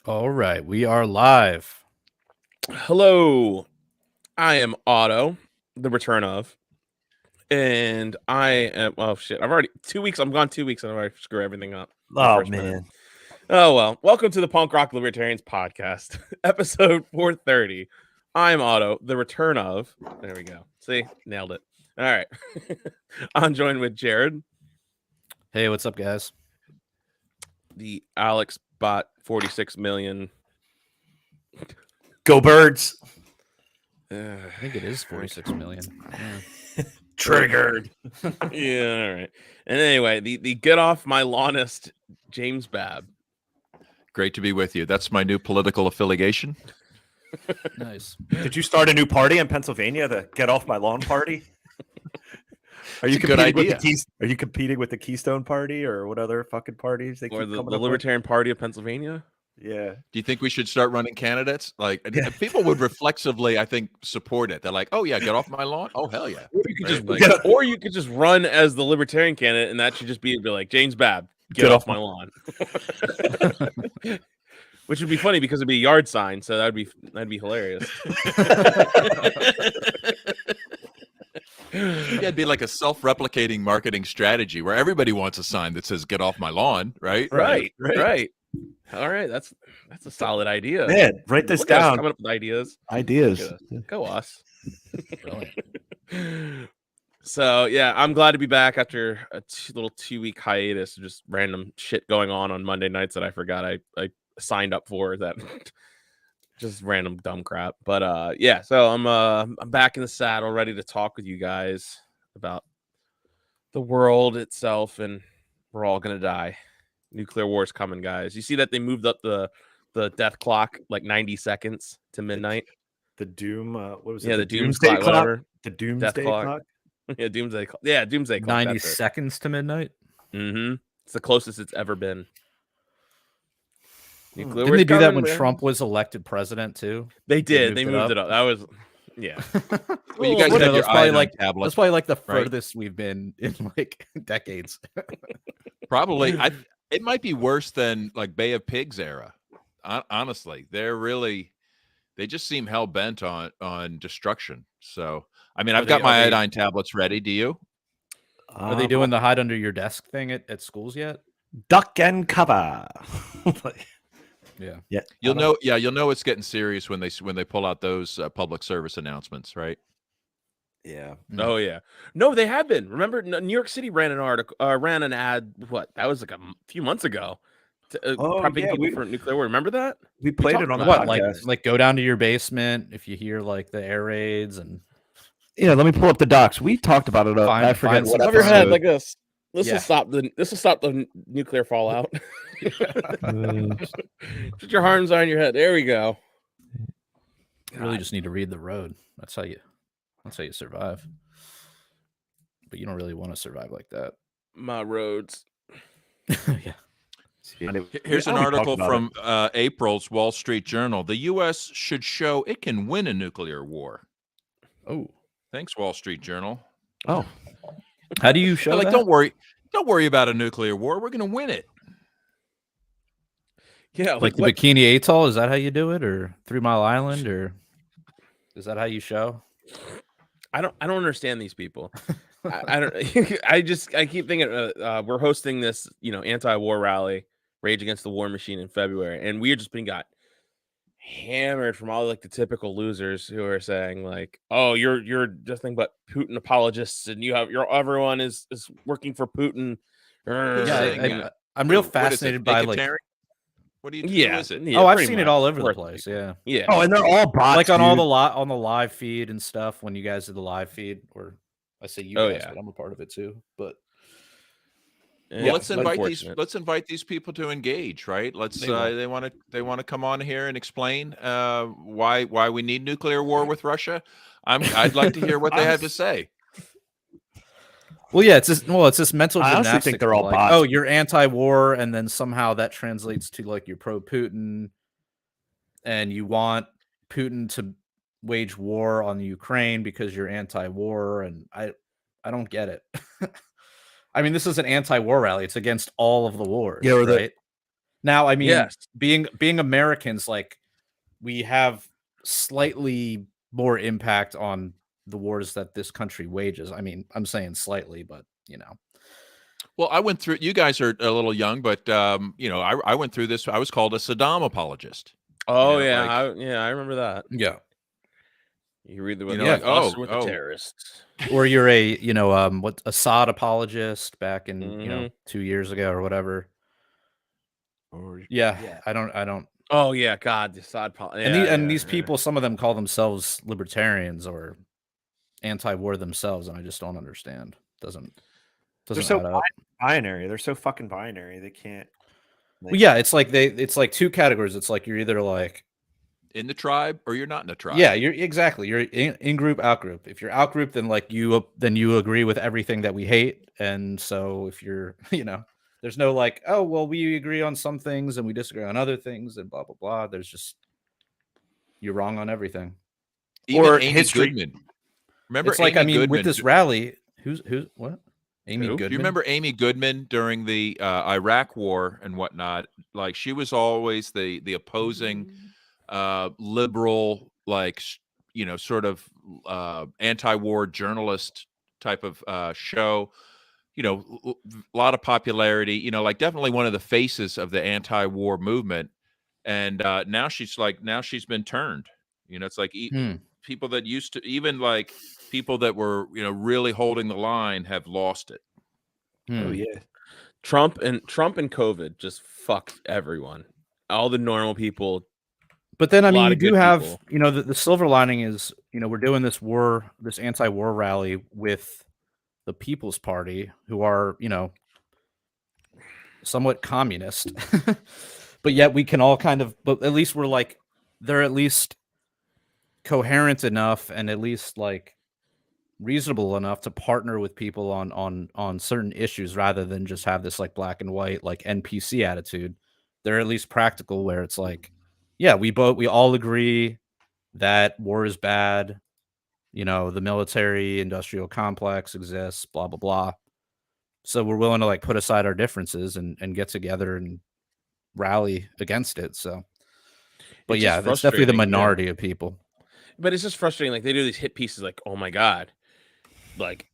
All right, we are live. Hello, I am Otto, the return of, and I am. Oh shit! I've already 2 weeks. I'm gone 2 weeks, and I've already screwed everything up. My Oh first minute. man, Oh well. Welcome to the Punk Rock Libertarians podcast, episode 430. I'm Otto, the return of. There we go. See, nailed it. All right. I'm joined with Jared, Hey, what's up, guys? the Alex Bot 46 million. go birds! I think it is 46 million. Yeah. Triggered. Yeah, all right. And anyway, the get off my lawnist James Babb. Great to be with you. That's my new political affiliation. Nice. Did you start a new party in Pennsylvania, the Get Off My Lawn Party? Are you It's a good competing with the idea. Are you competing with the Keystone Party or what other fucking parties they Or keep the coming up Libertarian Party of Pennsylvania. with? Yeah. Do you think we should start running candidates? Like Yeah. people would reflexively, I think, support it. They're like, "Oh yeah, get off my lawn." Oh hell yeah. Or you could just Right? Like- or you could just run as the Libertarian candidate, and that should just be like James Babb, get off my lawn. Which would be funny because it'd be a yard sign, so that'd be hilarious. That'd be like a self-replicating marketing strategy where everybody wants a sign that says "Get off my lawn." Right? Right. All right, that's a solid idea. Man, write this Look at us down. coming up with ideas. Ideas. Look at us. Go us. Brilliant. So yeah, I'm glad to be back after a little 2-week hiatus of just random shit going on Monday nights that I forgot I signed up for, that just random dumb crap. But yeah, so I'm back in the saddle, ready to talk with you guys about the world itself, and we're all gonna die. Nuclear war's coming, guys. You see that they moved up the death clock like 90 seconds to midnight. The Doom. What was it? Yeah, the the Doomsday clock, whatever. The Doomsday clock. Yeah, Doomsday clock. Yeah, Doomsday clock. 90 seconds to midnight. Mm-hmm. It's the closest it's ever been. Nuclear Didn't they do that coming, when man. Trump was elected president too? They did. They They moved moved it it up. That was, yeah. Well, you guys Whatever, have your that's probably iodine tablet. That's probably like the right? furthest we've been in like decades. Probably. It might be worse than like Bay of Pigs era. Honestly, they just seem hell bent on destruction. So, I mean, I've got my iodine tablets ready. Do you? Are they doing the hide under your desk thing at schools yet? duck and cover? Yeah. Yeah. You'll know. Yeah, you'll know it's getting serious when they pull out those public service announcements, right? Yeah. Oh yeah. No, they have been. Remember, New York City ran an ad. What? That was like a few months ago. Prepping people for nuclear war. Remember that? We played it on the what, podcast. like go down to your basement if you hear like the air raids and. Yeah, let me pull up the docs. We talked about it. I forget what Above your head episode. like this. This will stop the nuclear fallout. Put your arms on your head. There we go. You really just need to read the road. That's how you survive. But you don't really want to survive like that. My roads. Yeah. Here's an article from April's Wall Street Journal. The U.S. should show it can win a nuclear war. Oh, thanks, Wall Street Journal. Oh, how do you show like that? Don't worry about a nuclear war. We're going to win it. Yeah, like the Bikini Atoll. Is that how you do it, or 3 Mile Island, or is that how you show? I don't understand these people. I don't. I keep thinking we're hosting this anti-war rally, Rage Against the War Machine, in February, and we're just got hammered from all like the typical losers who are saying like, oh, you're nothing but Putin apologists, and everyone is working for Putin. Yeah, I'm real fascinated by like. What do you? Yeah. Is it? Oh, I've seen it all over the place. Yeah. Yeah. Oh, and they're all bots. Like on all on the live feed and stuff. When you guys do the live feed, or I say you guys, but I'm a part of it too. But well, let's invite these people to engage, right? They want to come on here and explain why we need nuclear war with Russia. I'd like to hear what they have to say. Well, yeah, it's this mental gymnastics. I honestly think they're all bots. Oh, you're anti-war, and then somehow that translates to like you're pro-Putin, and you want Putin to wage war on the Ukraine because you're anti-war, and I don't get it. I mean, this is an anti-war rally; it's against all of the wars, right? Now, I mean, Yes. being Americans, like we have slightly more impact on the wars that this country wages. I mean, I'm saying slightly, but you know. Well, I went through. You guys are a little young, but I went through this. I was called a Saddam apologist. Oh know, yeah, like- I remember that. Yeah. You read the You know, like, like, us oh, with oh. the terrorists. Or you're a, what Assad apologist back in, Mhm. 2 years ago or whatever. Or Yeah. I don't. Oh yeah, God, the Assad And these people, some of them call themselves libertarians or anti-war themselves, and I just don't understand. Doesn't they're so add up. binary. They're so fucking binary. They can't. Well, yeah, it's like two categories. It's like you're either like, in the tribe or you're not in the tribe. yeah, you're exactly, you're in group, out group. If you're out group, then like you agree with everything that we hate, and so if you're there's no like, oh well, we agree on some things and we disagree on other things and blah blah blah. There's just you're wrong on everything. Even Or Amy history. Goodman. Remember, It's like, Amy I mean, Goodman, with this rally, who's what? Amy Who? Goodman. Do you remember Amy Goodman during the Iraq War and whatnot? Like she was always the opposing liberal, like sort of anti-war journalist type of show. A lot of popularity. Like definitely one of the faces of the anti-war movement. And now she's been turned. It's like people that used to, even like people that were really holding the line have lost it. Oh yeah. Trump and COVID just fucked everyone. All the normal people. But then, I mean, lot you of do good have, people. the silver lining is, we're doing this anti-war rally with the People's Party, who are, somewhat communist, but yet we can all but at least we're like, they're at least coherent enough and at least like reasonable enough to partner with people on certain issues rather than just have this like black and white, like NPC attitude. They're at least practical where it's like, yeah, we all agree that war is bad. The military industrial complex exists, blah, blah, blah. So we're willing to like put aside our differences and get together and rally against it. So, but It's yeah, just that's definitely the frustrating, minority of people. But it's just frustrating. Like they do these hit pieces, like, oh my God, like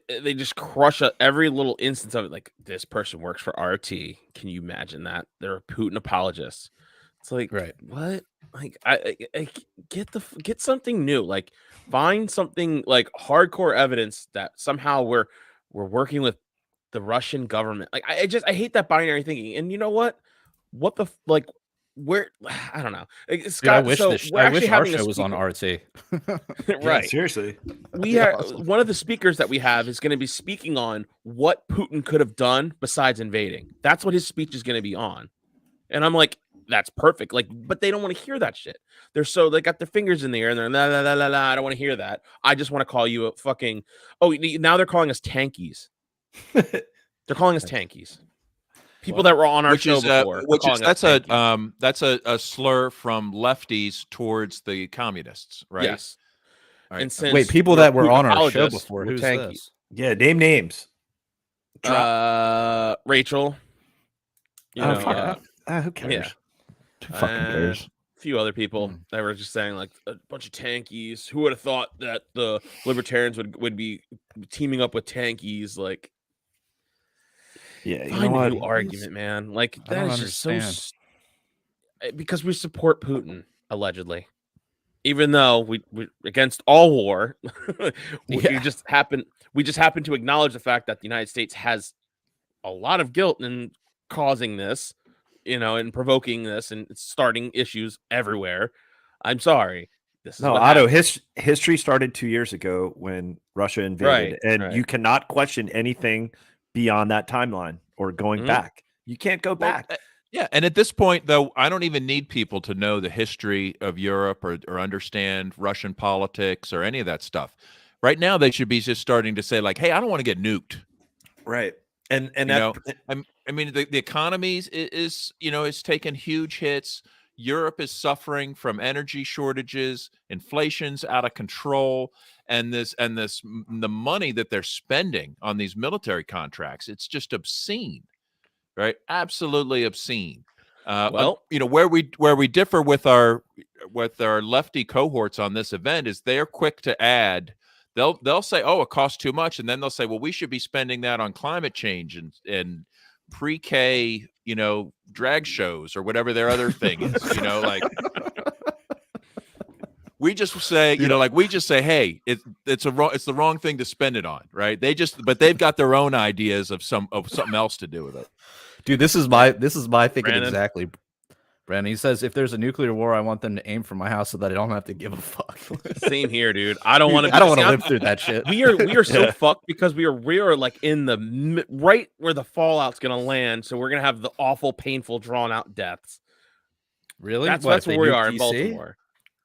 they just crush every little instance of it. Like this person works for RT. Can you imagine that? They're a Putin apologist. It's like, Right. What? Like I get something new. Like find something like hardcore evidence that somehow we're working with the Russian government. Like I hate that binary thinking. And you know what? What the like? Where I don't know. Scott, Dude, I wish our show was on RT. right. Yeah, seriously. We are one of the speakers that we have is going to be speaking on what Putin could have done besides invading. That's what his speech is going to be on. And I'm like, that's perfect. Like, but they don't want to hear that shit. They got their fingers in the air and they're la la la la. I don't want to hear that. I just want to call you a fucking. Oh, now they're calling us tankies. They're calling us tankies. People that were on our show before. That's a slur from lefties towards the communists, right? Yes. Right. And since Wait, people that were on our show before, who's tanky. this? Yeah, name names. Rachel. Who cares? Yeah. Who fucking cares? A few other people that were just saying like a bunch of tankies. Who would have thought that the libertarians would be teaming up with tankies? Like, Yeah, you find know a what? new argument, man. Like I that don't is just so understand. because we support Putin allegedly, even though we against all war. we just happen to acknowledge the fact that the United States has a lot of guilt in causing this, and provoking this and starting issues everywhere. I'm sorry. This is No, what Otto, happens. history started 2 years ago when Russia invaded, and you cannot question anything beyond that timeline or going back. You can't go back. Yeah, and at this point, though, I don't even need people to know the history of Europe or understand Russian politics or any of that stuff. Right now, they should be just starting to say, like, hey, I don't want to get nuked. Right. And I mean, the economy is taken huge hits. Europe is suffering from energy shortages, inflation's out of control, and the money that they're spending on these military contracts, it's just obscene, right? Absolutely obscene. Well, you know, where we differ with our lefty cohorts on this event is they're quick to add. They'll say, "Oh, it costs too much," and then they'll say, "Well, we should be spending that on climate change and pre-K, you know, drag shows or whatever their other thing is." You know, like we just say, you know, like we just say, "Hey, it's the wrong thing to spend it on," right? But they've got their own ideas of something else to do with it. Dude, this is my thinking Brandon? exactly. Brandon, he says, if there's a nuclear war, I want them to aim for my house so that I don't have to give a fuck. same here, dude. I don't want to. I don't want to live through that shit. We are so fucked because we are like in the right where the fallout's gonna land. So we're gonna have the awful, painful, drawn out deaths. Really? That's What, if where they we nuke are in DC? Baltimore.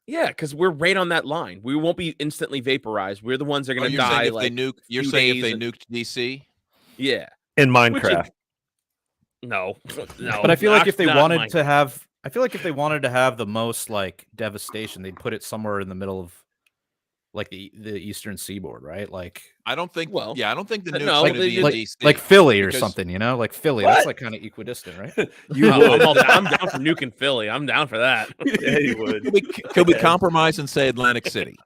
Yeah, because we're right on that line. We won't be instantly vaporized. We're the ones that are Oh, gonna you're die. saying if Like they nuke, you're few saying if they days nuked DC? yeah. In Minecraft. No, no. But I feel like if they not wanted mine. to have, I feel like if they wanted to have the most like devastation, they'd put it somewhere in the middle of like the eastern seaboard, right? Like I don't think. Well, Yeah, I don't think the no, nuke's going to they be in like, DC. like Philly or because- something, you know? Like Philly, What? that's like kind of equidistant, right? You No, would. I'm down for nuking Philly. I'm down for that. Yeah, you would. Could we compromise and say Atlantic City?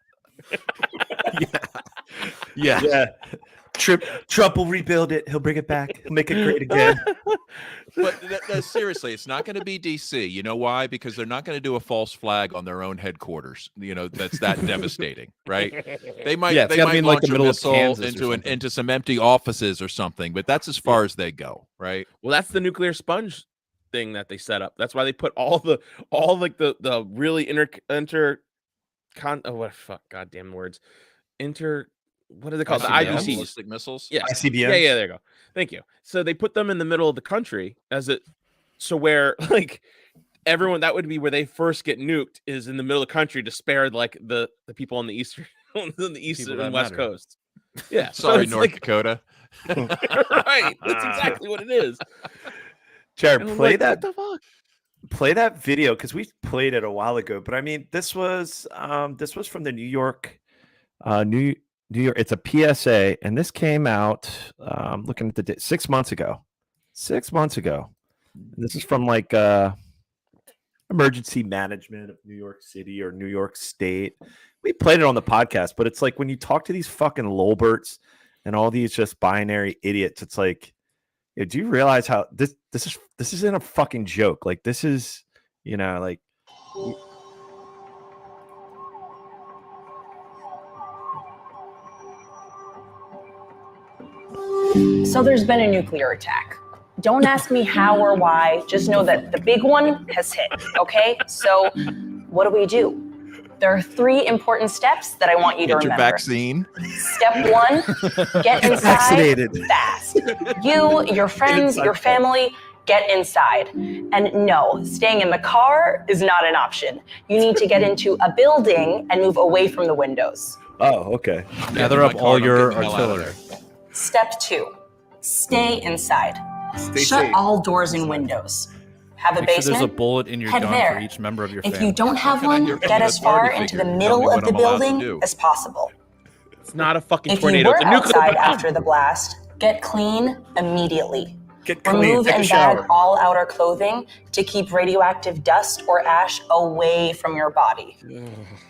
Yeah. Yeah. Trump will rebuild it. He'll bring it back. He'll make it great again. But seriously, it's not going to be DC. You know why? Because they're not going to do a false flag on their own headquarters. You know, that's that devastating, right? They might. Yeah, it's they gotta might be in, like, launch the a middle of missile Kansas or into something. into some empty offices or something. But that's as far as they go, right? Well, that's the nuclear sponge thing that they set up. That's why they put all like the really what fuck goddamn words. What are they called? The ICBMs? IBCs. Ballistic missiles. Yeah. ICBMs. Yeah, there you go. Thank you. So they put them in the middle of the country where like everyone that would be where they first get nuked is in the middle of the country to spare like the people on the eastern on the east People and that west matter. coast. Yeah. so Sorry, it's North like, Dakota. right. That's exactly what it is. Jared, And I'm play like, that. what the fuck? Play that video because we played it a while ago. But I mean, this was from the New York. New York. It's a PSA, and this came out. Looking at the 6 months ago. 6 months ago. And this is from like emergency management of New York City or New York State. We played it on the podcast, but it's like when you talk to these fucking lolberts and all these just binary idiots, it's like, yeah, do you realize how this isn't a fucking joke? Like this is, you know, like. So there's been a nuclear attack. Don't ask me how or why, just know that the big one has hit, okay? So what do? There are 3 important steps that I want you to Get your remember. vaccine. Step 1, get inside Vaccinated. fast. You, your friends, your family, get inside. And no, staying in the car is not an option. You need to get into a building and move away from the windows. Oh, okay. Gather my up car all and I'm your getting the hell out of artillery. Step 2, stay inside. Stay Shut safe. all doors and windows. Have a Make sure basement? there's a bullet in your Head gun there. for each member of your If family. you don't have How can I one, hear from get the as far authority into the figure? middle Tell me of what the I'm allowed to building do. as possible. It's not a fucking If you tornado. were It's a nuclear outside bomb. after the blast, get clean immediately. Get clean. Remove Take a and bag shower. all outer clothing to keep radioactive dust or ash away from your body.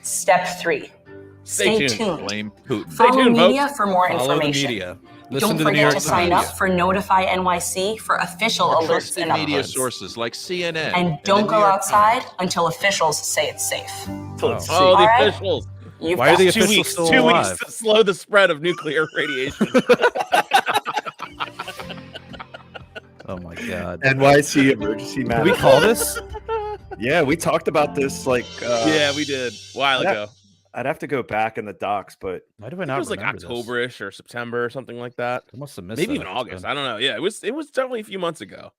Step 3, stay tuned. Blame Putin. Follow tuned, media folks. for more Follow the information. media. Listen Don't to the New forget York to sign Times. up for Notify NYC for official Or alerts trusted and media updates. sources like CNN. And the don't New go York outside Times. until officials say it's safe. Till it's Oh, the All right. officials. You've Why are got the 2 officials weeks. still 2 alive? weeks to slow the spread of nuclear radiation. Oh my god. NYC emergency Did we management. call this? Yeah, we talked about this like. Yeah, we did a while that- ago. I'd have to go back in the docs, but Why do I I think not it was like remember this? October-ish or September or something like that. I must have missed Maybe that even episode. August. I don't know. Yeah, it was definitely a few months ago.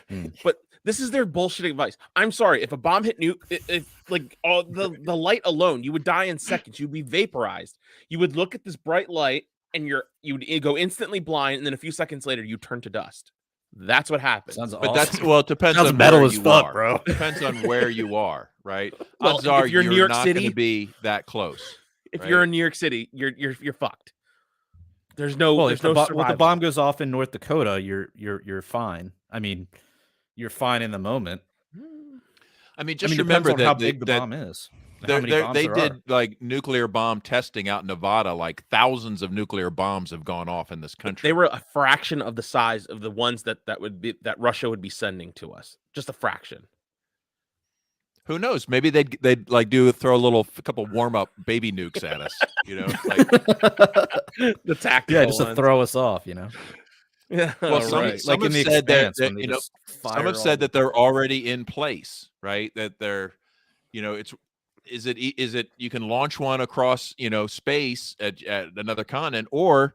Hmm. But this is their bullshit advice. I'm sorry, if a bomb hit if like all the light alone, you would die in seconds. You'd be vaporized. You would look at this bright light and you would go instantly blind, and then a few seconds later you turn to dust. That's what happens. Sounds But awesome. that's well, it depends Sounds on metal where as you fuck, are. bro. Depends on where you are, right? Well, Odds are if you're in you're New York not City- going to be that close. If right? you're in New York City, you're fucked. There's no Well, there's if the, no well, the survival. bomb goes off in North Dakota, you're fine. I mean, you're fine in the moment. I mean, just depends remember on that how big the bomb is. And how many bombs they there did are. like nuclear bomb testing out in Nevada. Like thousands of nuclear bombs have gone off in this country. They were a fraction of the size of the ones that Russia would be sending to us. Just a fraction. Who knows? Maybe they'd like throw a couple warm up baby nukes at us. You know, like The tactical Yeah, just to ones. throw us off, you know. Yeah, well, some, right. some Like in have The said Expanse, that when they you know, just some fire have all said the- that they're already in place, right? That they're, you know, is it you can launch one across, you know, space at another continent, or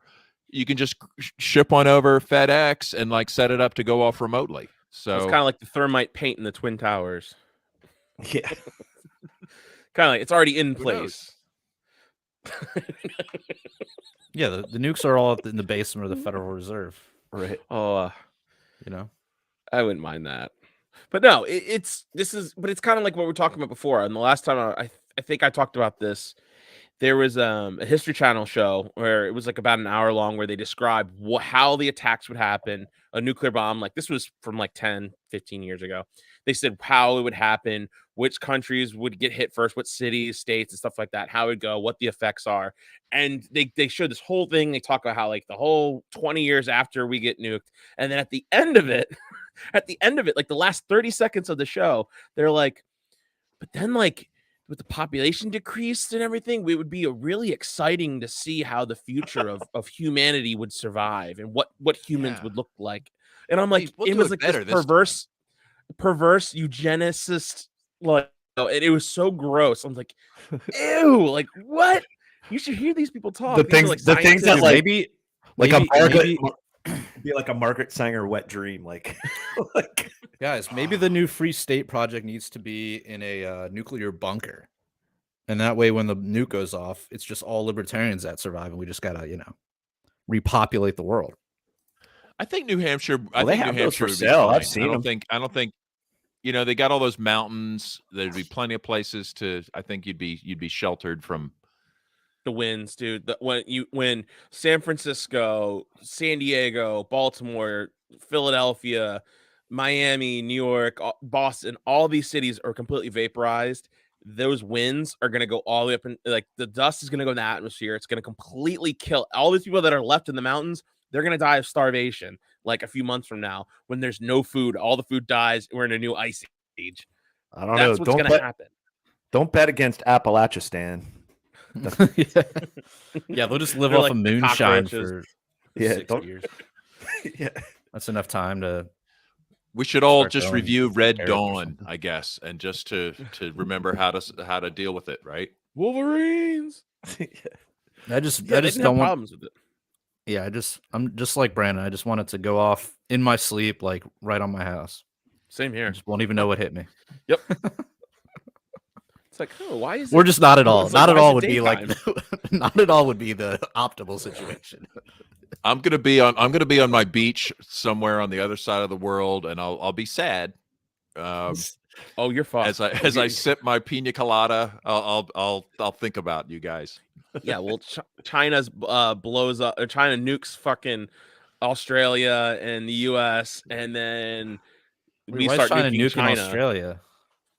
you can just ship one over FedEx and like set it up to go off remotely. So It's kind of like the thermite paint in the Twin Towers. Yeah. Kind of like it's already in Who place. Yeah, the nukes are all in the basement of the Federal Reserve. Right. Oh, You know. I wouldn't mind that. But no, it's kind of like what we were talking about before. And the last time I think I talked about this, there was a History Channel show where it was like about an hour long where they described how the attacks would happen, a nuclear bomb. Like this was from like 10, 15 years ago. They said how it would happen, which countries would get hit first, what cities, states, and stuff like that, how it would go, what the effects are. And they showed this whole thing. They talk about how like the whole 20 years after we get nuked. And then at the end of it, like the last 30 seconds of the show, they're like, but then like with the population decreased and everything, it would be really exciting to see how the future of humanity would survive and what humans Yeah. would look like. And I'm like, Hey, we'll it do was it like better this this perverse eugenicist, like, and it was so gross. I'm like, ew, like what? You should hear these people talk. The These are, things- like, the things that, scientists. like, maybe Like maybe, a Margaret, maybe be like a Margaret Sanger wet dream. Like, like guys, maybe the new Free State Project needs to be in a nuclear bunker, and that way, when the nuke goes off, it's just all libertarians that survive, and we just gotta, repopulate the world. I think New Hampshire. I Well, they think New have those Hampshire for would be sale. fine. I've seen them. I don't think. You know, they got all those mountains. There'd be plenty of places to. I think you'd be sheltered from. The wins, dude. When San Francisco, San Diego, Baltimore, Philadelphia, Miami, New York, Boston, all these cities are completely vaporized. Those winds are going to go all the way up, and like the dust is going to go in the atmosphere. It's going to completely kill all these people that are left in the mountains. They're going to die of starvation like a few months from now when there's no food. All the food dies. We're in a new ice age. I don't That's know. what's going to happen. Don't bet against Appalachistan. Yeah, they'll just live They're off like of moonshine cockroaches. for Yeah, 6 don't- years. Yeah. That's enough time to. We should all Start just going review Red Eric or Dawn, something. I guess, and just to remember how to deal with it, right? Wolverines. I just Yeah, they didn't have don't want. problems with it. Yeah, I'm just like Brandon. I just want it to go off in my sleep, like right on my house. Same I here. just won't even know what hit me. It's like, oh, why is Or it? just not at all. It's like, Not at why is all it would be like. Not at all would be the optimal situation. I'm gonna be on my beach somewhere on the other side of the world, and I'll be sad. Oh, you're fucked. As I sip my pina colada, I'll think about you guys. Yeah, well, China's blows up. Or China nukes fucking Australia and the U.S. and then we Why is start China nuking nuking China Australia?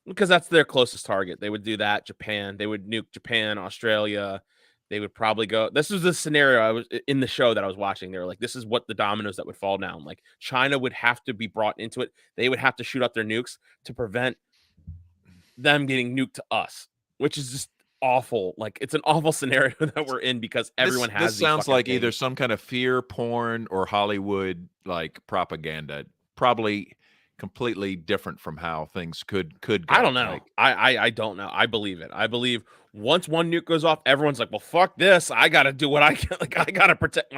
because that's their closest target. They would do that. Japan. They would nuke Japan, Australia. They would probably go. This was the scenario I was in the show that I was watching. They were like, "This is what the dominoes that would fall down." Like China would have to be brought into it. They would have to shoot up their nukes to prevent them getting nuked to us, which is just awful. Like it's an awful scenario that we're in because everyone has. This these sounds fucking like either things. some kind of fear porn or Hollywood like propaganda. Probably completely different from how things could go. I don't know. Like, I don't know. I believe it. I believe once one nuke goes off, everyone's like, "Well, fuck this. I got to do what I can. Like I got to protect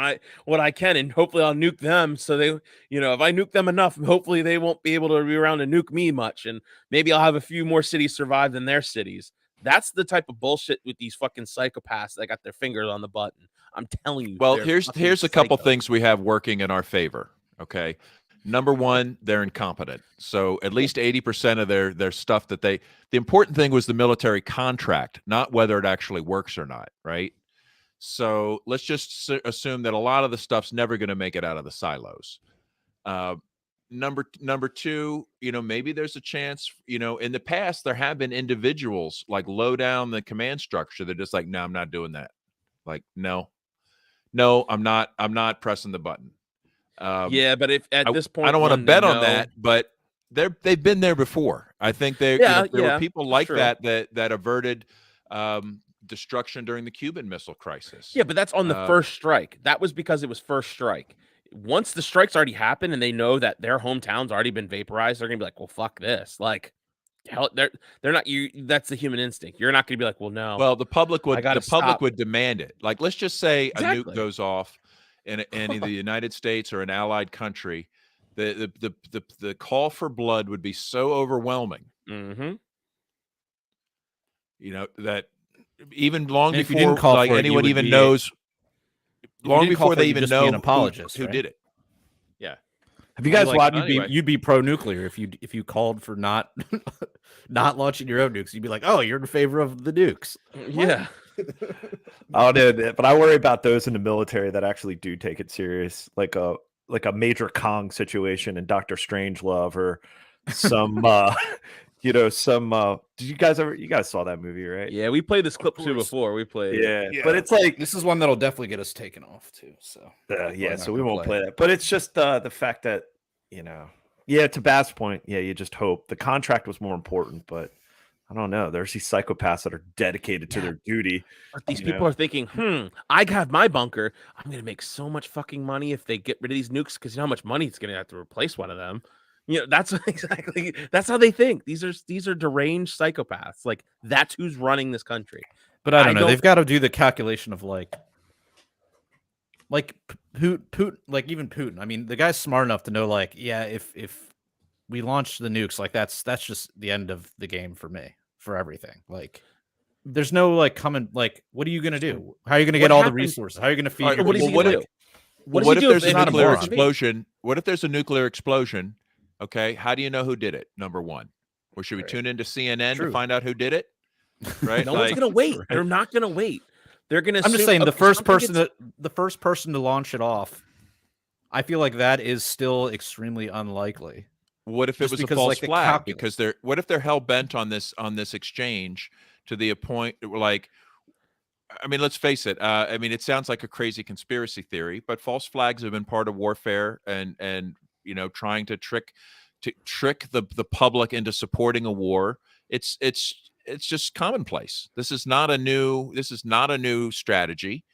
what I can, and hopefully I'll nuke them. So they, if I nuke them enough, hopefully they won't be able to be around to nuke me much, and maybe I'll have a few more cities survive than their cities." That's the type of bullshit with these fucking psychopaths that got their fingers on the button. I'm telling you. well, they're here's fucking a couple psychos. things we have working in our favor. Okay. Number one, they're incompetent. So at least 80% of their stuff the important thing was the military contract, not whether it actually works or not, right? So let's just assume that a lot of the stuff's never going to make it out of the silos. number two, maybe there's a chance, in the past there have been individuals like low down the command structure. They're just like, no, I'm not doing that. Like, no, I'm not pressing the button. Yeah, but if at this point I don't want to one, bet they on know- that, but they've been there before. I think there were people like true. that averted destruction during the Cuban Missile Crisis. Yeah, but that's on the first strike. That was because it was first strike. Once the strike's already happened and they know that their hometown's already been vaporized, they're gonna be like, well, fuck this. Like, hell, they're not you. That's the human instinct. You're not gonna be like, well, no. Well, the public would stop. demand it. Like, let's just say a nuke Exactly. goes off in either the United States or an allied country. The call for blood would be so overwhelming. Mm-hmm. That even long And if you before didn't call like for it, you anyone would even be- knows, If you long didn't call before for it, they you'd even just be know an apologist, who right? did it. Have you guys like, watched? anyway. You'd be pro-nuclear if you called for not not launching your own nukes. You'd be like, oh, you're in favor of the nukes. Yeah. Oh, dude, but I worry about those in the military that actually do take it serious, like a Major Kong situation in Doctor Strangelove, or some did you guys saw that movie, right? Yeah, we played this clip too course. before. We played. Yeah, Yeah. but it's like This is one that'll definitely get us taken off too. So yeah, not so we gonna won't play play that. But it's just the fact that to Bass's point, you just hope the contract was more important, but I don't know. There's these psychopaths that are dedicated to their duty. But these You people know? are thinking, I have my bunker. I'm gonna make so much fucking money if they get rid of these nukes, because you know how much money it's gonna have to replace one of them. That's that's how they think. These are deranged psychopaths. Like, that's who's running this country. But I don't I know. don't- They've got to do the calculation of like Putin, like even Putin. I mean, the guy's smart enough to know, like, yeah, if we launch the nukes, like that's just the end of the game for me, for everything. Like, there's no like coming. Like, what are you gonna do? How are you gonna get What all the happens- resources? How are you gonna feed? All right, your what is he people? gonna Like, do? What does What he if do there's a they're not nuclear moron? explosion? What if there's a nuclear explosion? Okay, how do you know who did it? Number one, or should we tune into CNN True. to find out who did it? Right? No one's gonna wait. They're not gonna wait. They're gonna. I'm just assume, saying the okay, first something person to launch it off. I feel like that is still extremely unlikely. What if it Just was a because, false like, the flag? calculus. Because they're what if they're hell bent on this exchange to the point like, I mean, let's face it. I mean, it sounds like a crazy conspiracy theory, but false flags have been part of warfare, and trying to trick the public into supporting a war. It's just commonplace. This is not a new strategy.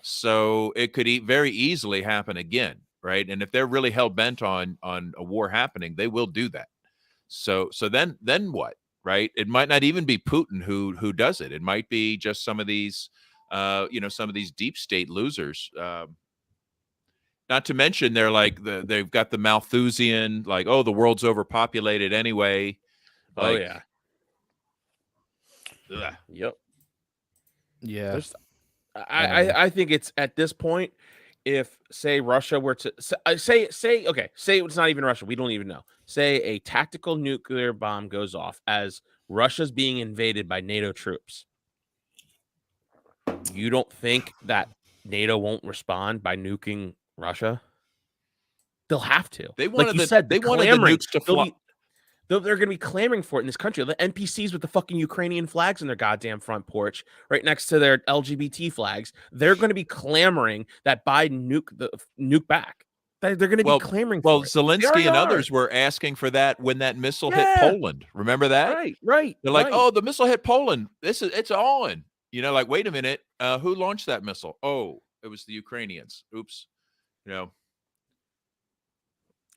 So it could very easily happen again, right? And if they're really hell bent on a war happening, they will do that. So then what, right? It might not even be Putin who does it. It might be just some of these some of these deep state losers. Not to mention they're like they've got the Malthusian, like, oh, the world's overpopulated anyway. Oh Like, yeah. ugh. Yep. Yeah. There's- I think it's at this point, if say Russia were to say it's not even Russia, we don't even know. Say a tactical nuclear bomb goes off as Russia's being invaded by NATO troops. You don't think that NATO won't respond by nuking Russia? They'll have to. They Like wanted you the- said, they the wanted the clamoring. nukes to They'll fly- be- They're going to be clamoring for it in this country. The NPCs with the fucking Ukrainian flags on their goddamn front porch, right next to their LGBT flags, they're going to be clamoring that Biden nuke back. They're going to be clamoring Well, for it. Zelensky already and are. others were asking for that when that missile hit Yeah. Poland. Remember that? Right. They're like, right. oh, the missile hit Poland. It's on. Like, wait a minute. Who launched that missile? Oh, it was the Ukrainians. Oops.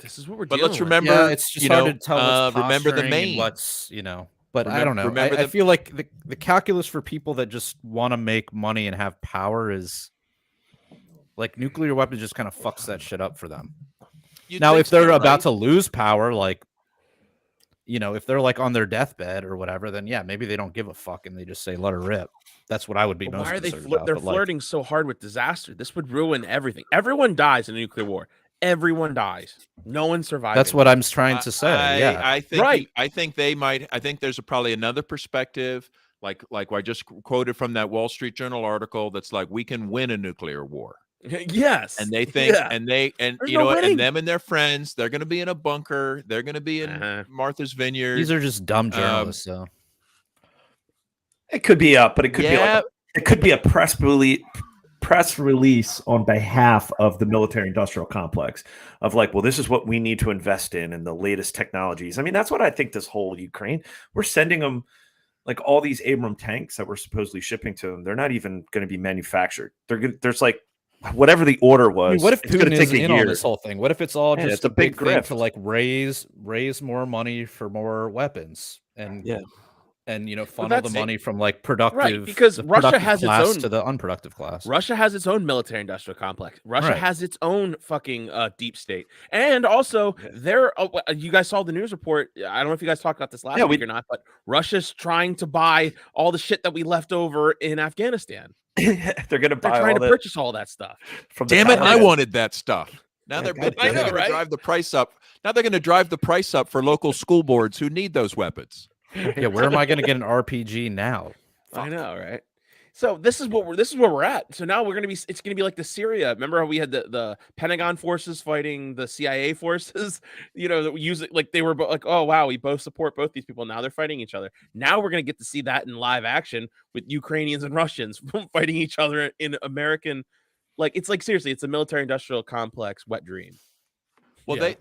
This is what we're But dealing let's with. remember. Yeah, it's just hard to tell what's remember the posturing and main. what's But I Remem- don't know. remember I the- feel like the calculus for people that just want to make money and have power is like nuclear weapons just kind of fucks that shit up for them. You'd Now, think if they're so, about right? to lose power, like, if they're like on their deathbed or whatever, then yeah, maybe they don't give a fuck and they just say, let her rip. That's what I would be But most why are they? concerned about. They're but, like, flirting so hard with disaster. This would ruin everything. Everyone dies in a nuclear war. Everyone dies. No one survives. that's what I'm trying to say. Yeah. I think Right. I think they might. I think there's probably another perspective, like I just quoted from that Wall Street Journal article. That's like, we can win a nuclear war. Yes. And they think, Yeah. and There's you no know what, winning. and them and their friends, they're going to be in a bunker. They're going to be in Martha's Vineyard. These are just dumb journalists. So It could be up, but it could be Yeah. like it could be a press release on behalf of the military industrial complex of like, well, this is what we need to invest in the latest technologies. I mean, that's what I think this whole Ukraine, we're sending them like all these Abram tanks that we're supposedly shipping to them. They're not even going to be manufactured. There's like whatever the order was. I mean, what if it's going Putin to take is a in year. on this whole thing? What if it's all Yeah, just it's a a big big thing grift. to like raise more money for more weapons and Yeah. and funnel that's the it. money from like productive, Right, because the Russia productive has its class own- to the unproductive class. Russia has its own military industrial complex. Russia Right. has its own fucking deep state. And also, you guys saw the news report. I don't know if you guys talked about this last week or not, but Russia's trying to buy all the shit that we left over in Afghanistan. They're going to They're buy trying all to purchase all that stuff. from the Damn it! I Taliban. wanted that stuff. Now Yeah, they're God going damn it. to drive the price up. Now they're going to drive the price up for local school boards who need those weapons. Yeah, where am I going to get an RPG now? I know, right? So this is where we're at. So now it's gonna be like the Syria. Remember how we had the Pentagon forces fighting the CIA forces? That we use it like they were like, oh wow, we both support both these people. Now they're fighting each other. Now we're gonna get to see that in live action with Ukrainians and Russians fighting each other in American. Like it's like seriously, it's a military industrial complex wet dream. Well, Yeah.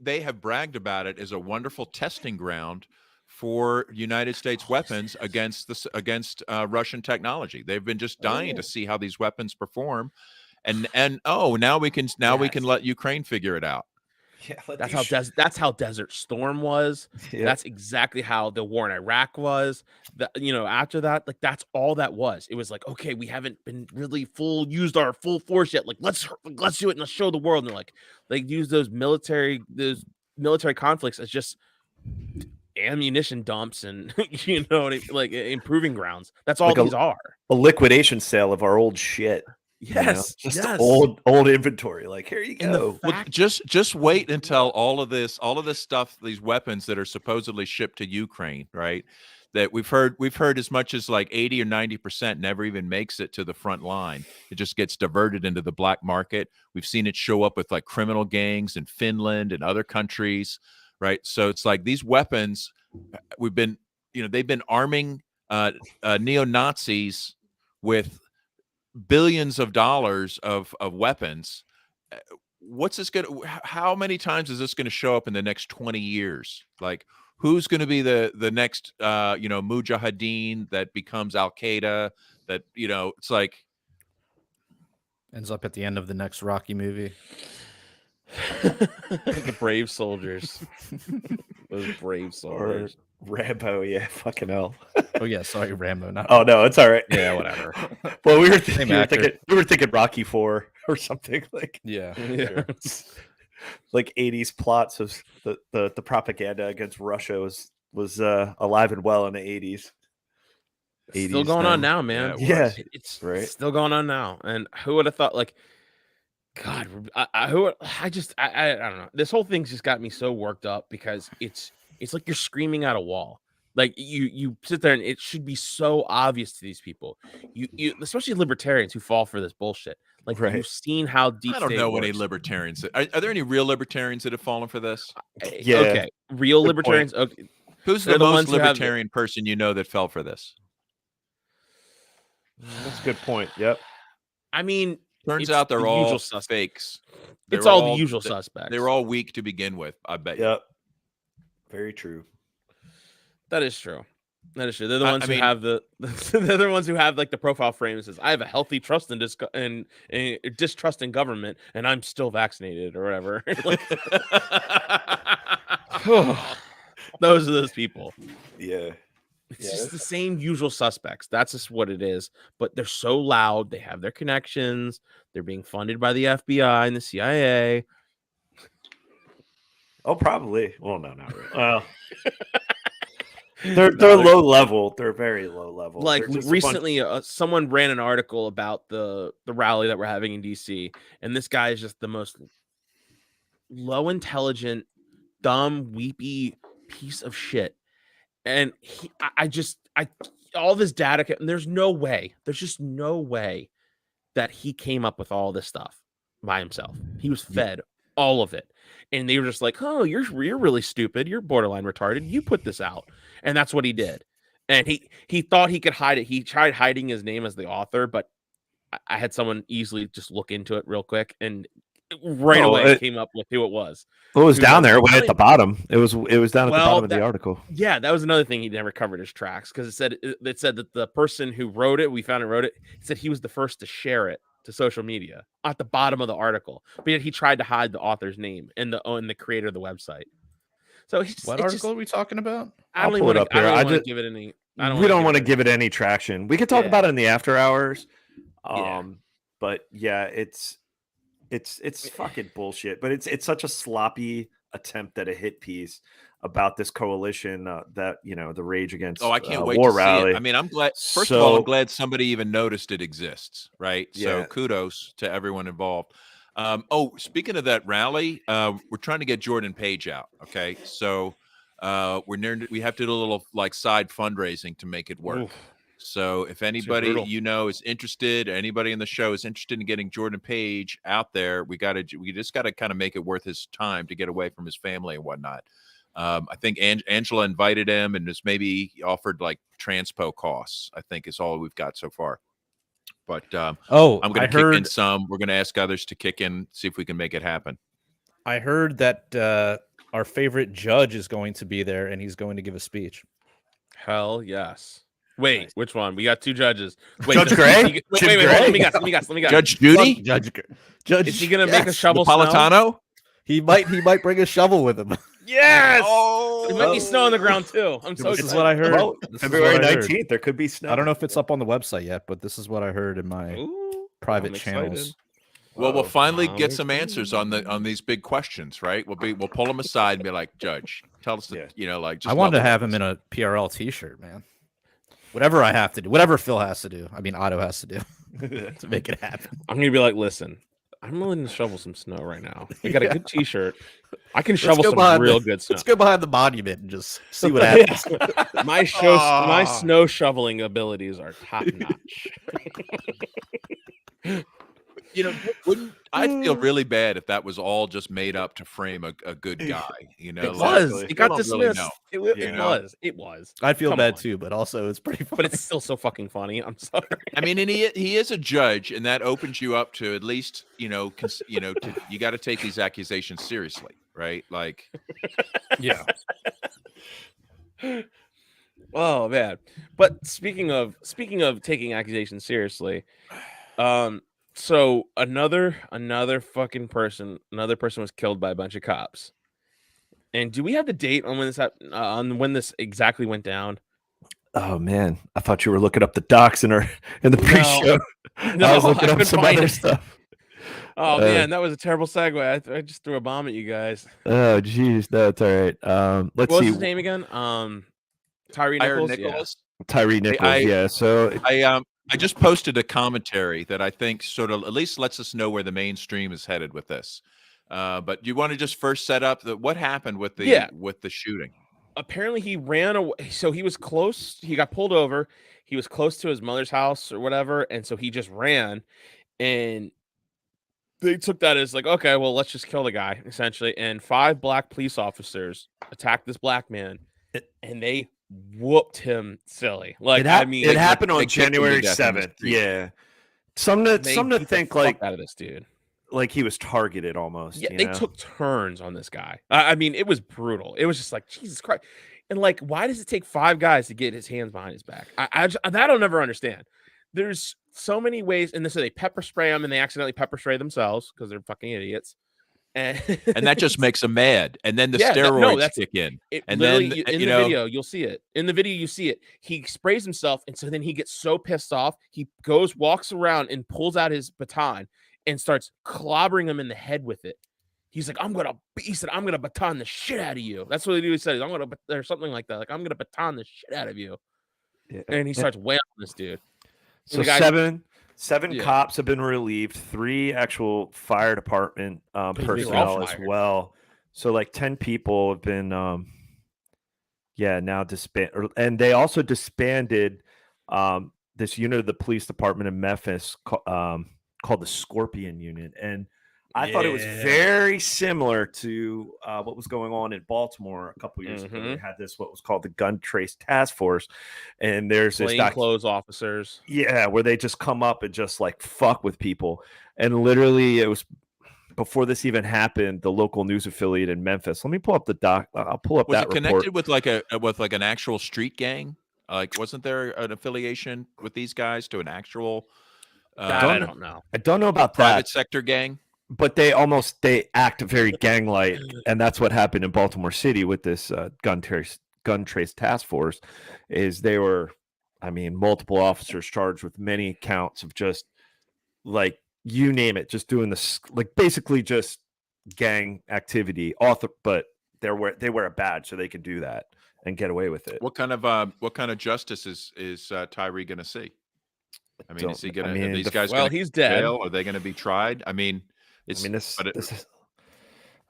they have bragged about it as a wonderful testing ground for United States weapons against Russian technology. They've been just dying to see how these weapons perform, and now we can let Ukraine figure it out. Yeah, That's how Desert Storm was. Yeah. That's exactly how the war in Iraq was. After that, like that's all that was. It was like, okay, we haven't been really used our full force yet. Like let's do it and let's show the world. And they use those military conflicts as just ammunition dumps and like improving grounds. That's all Like these are. a liquidation sale of our old shit. Yes, Just yes. old inventory. Like here you And the go. Well, just wait until all of this stuff, these weapons that are supposedly shipped to Ukraine, right? That we've heard as much as like 80 or 90% never even makes it to the front line. It just gets diverted into the black market. We've seen it show up with like criminal gangs in Finland and other countries, right? So it's like these weapons, they've been arming neo-Nazis with billions of dollars of weapons. What's this going to, how many times is this going to show up in the next 20 years? Like who's going to be the next mujahideen that becomes Al-Qaeda, that it's like Ends up at the end of the next Rocky movie. The brave soldiers. Those brave soldiers. Rambo, yeah, fucking hell. Oh yeah, sorry, Rambo. Not Oh no, it's all right. Yeah, whatever. Well, we were Same actor. thinking Rocky 4 or something like yeah. Yeah. like 80s plots of the propaganda against Russia was alive and well in the 80s. Still going on now, man. Yeah, It's right. still going on now. And who would have thought? Like, God, I don't know. This whole thing's just got me so worked up because it's like you're screaming at a wall. Like you sit there and it should be so obvious to these people. You especially libertarians who fall for this bullshit. Like Right. you've seen how deep. I don't state know any works. libertarians. Are there any real libertarians that have fallen for this? Yeah. Okay. Real Good libertarians. Okay. Who's They're the the most ones who have the- libertarian person you know that fell for this? That's a good point. Yep. I mean, Turns it's out they're the all usual suspects. fakes. It's They're all the usual they- suspects. They were all weak to begin with, I bet you. Yep. Very true. That is true. That is true. They're the ones I who mean- have they're the ones who have like the profile frame that says, "I have a healthy trust and distrust in government, and I'm still vaccinated," or whatever. Those are those people. Yeah. It's Yeah, just the same usual suspects. That's just what it is. But they're so loud. They have their connections. They're being funded by the FBI and the CIA. Oh, probably. Well, no, not really. Well, they're low level. They're very low level. Like They're just a bunch- recently, someone ran an article about the rally that we're having in DC, and this guy is just the most low intelligent, dumb, weepy piece of shit. And all this data, there's no way. There's just no way that he came up with all this stuff by himself. He was fed all of it. And they were just like, oh, you're really stupid. You're borderline retarded. You put this out. And that's what he did. And he thought he could hide it. He tried hiding his name as the author, but I had someone easily just look into it real quick, and right away came up with who it was. It was Who down was there, way really- at the bottom. It was down at the bottom of the article. Yeah, that was another thing he never covered his tracks, because it said that the person who wrote it, it said he was the first to share it to social media at the bottom of the article, but yet he tried to hide the author's name and the creator of the website. So What article are we talking about? I don't I'll pull it even up here. I want to just- give it any. We don't want to give it any traction. We could talk Yeah. about it in the after hours. Yeah. But yeah, it's fucking bullshit. But it's such a sloppy attempt at a hit piece about this coalition that the Rage Against I can't wait War to rally. see it. I mean, I'm glad. First of all, I'm So- glad somebody even noticed it exists, right? So Yeah. kudos to everyone involved. Speaking of that rally, we're trying to get Jordan Page out. Okay, so we have to do a little like side fundraising to make it work. Oof. So if anybody brutal. is interested, anybody in the show is interested in getting Jordan Page out there, we just got to kind of make it worth his time to get away from his family and whatnot. I think Angela invited him and just maybe offered like transpo costs. I think is all we've got so far. But I'm going to kick in some. We're going to ask others to kick in, see if we can make it happen. I heard that our favorite judge is going to be there, and he's going to give a speech. Hell yes. Wait, which one? We got two judges. Wait, Judge Gray? Wait, Jim hold on, Gray? let me guess. Judge Judy, Judge, Is he gonna make a yes, shovel snow? Napolitano. He might bring a shovel with him. Yes. Oh, It might be snow on the ground too. I'm so This excited. is what I heard. Well, This is February what I heard. 19th, there could be snow. I don't know if it's up on the website yet, but this is what I heard in my Ooh, private I'm excited. channels. Well, we'll finally I'm get some excited. answers on these big questions, right? We'll pull them aside and be like, Judge, tell us, Yeah. just I wanted to level have with him us." in a PRL T-shirt, man. Whatever I have to do, whatever Phil has to do. I mean, Otto has to do to make it happen. I'm gonna be like, listen, I'm willing to shovel some snow right now. I got a Yeah. good T-shirt. I can Let's shovel go some behind real good snow. Let's go behind the monument and just see what happens. My snow shoveling abilities are top notch. Wouldn't I feel really bad if that was all just made up to frame a good guy? It like, was. It we got don't really dismissed. know, It know? was. It was. I'd feel Come bad on. too, but also it's pretty funny. But it's still so fucking funny. I'm sorry. I mean, and he is a judge, and that opens you up to at least you got to take these accusations seriously, right? Like, yeah. Oh man. But speaking of taking accusations seriously, so another fucking person, was killed by a bunch of cops. And do we have the date on when this on when this exactly went down? Oh man, I thought you were looking up the docs in the pre-show. No, I was looking up couldn't some find other it. stuff. Oh man, that was a terrible segue. I just threw a bomb at you guys. Oh geez, no, it's all right. Let's What was see. his name again? Tyre Nichols. Nichols. Tyree Nichols. Yeah. So I just posted a commentary that I think sort of at least lets us know where the mainstream is headed with this. But do you want to just first set up what happened with the shooting? Apparently he ran away. So he was close. He got pulled over. He was close to his mother's house or whatever, and so he just ran. And they took that as like, okay, well, let's just kill the guy essentially. And 5 black police officers attacked this black man, and they whooped him silly. Like, it happened on they kicked him to January death in the 7th. street. Yeah. Some to think like out of this dude. Like he was targeted almost. Yeah, you they know? took turns on this guy. I mean, it was brutal. It was just like, Jesus Christ. And like, why does it take 5 guys to get his hands behind his back? That I'll never understand. There's so many ways, and so they pepper spray them, and they accidentally pepper spray themselves because they're fucking idiots. And that just makes them mad. And then the steroids kick in. And then in the video, you'll see it. In the video, you see it. He sprays himself, and so then he gets so pissed off, he walks around and pulls out his baton and starts clobbering him in the head with it. He's like, I'm gonna baton the shit out of you. That's what he says. Or something like that. Like, I'm gonna baton the shit out of you. Yeah. And he starts wailing this dude. So the guy- seven Yeah. cops have been relieved, 3 actual fire department personnel as fired. well. So like 10 people have been now disbanded, and they also disbanded this unit of the police department in Memphis called the Scorpion Unit, and I thought it was very similar to what was going on in Baltimore a couple years ago. They had this what was called the Gun Trace Task Force, and there's this plainclothes officers. Yeah, where they just come up and just like fuck with people, and literally it was before this even happened. The local news affiliate in Memphis. Let me pull up the doc. I'll pull up Was that it connected with like an actual street gang? Like, wasn't there an affiliation with these guys to an actual? I don't know. I don't know about Private that, sector gang. but they act very gang-like, and that's what happened in Baltimore City with this gun trace task force. Is they were, I mean, multiple officers charged with many counts of just like you name it, just doing this, like basically just gang activity. But they wear a badge, so they can do that and get away with it. What kind of justice is Tyre going to see? I mean, is he going to? Are these guys? Well, he's dead. Jail? Are they going to be tried? I mean, this is.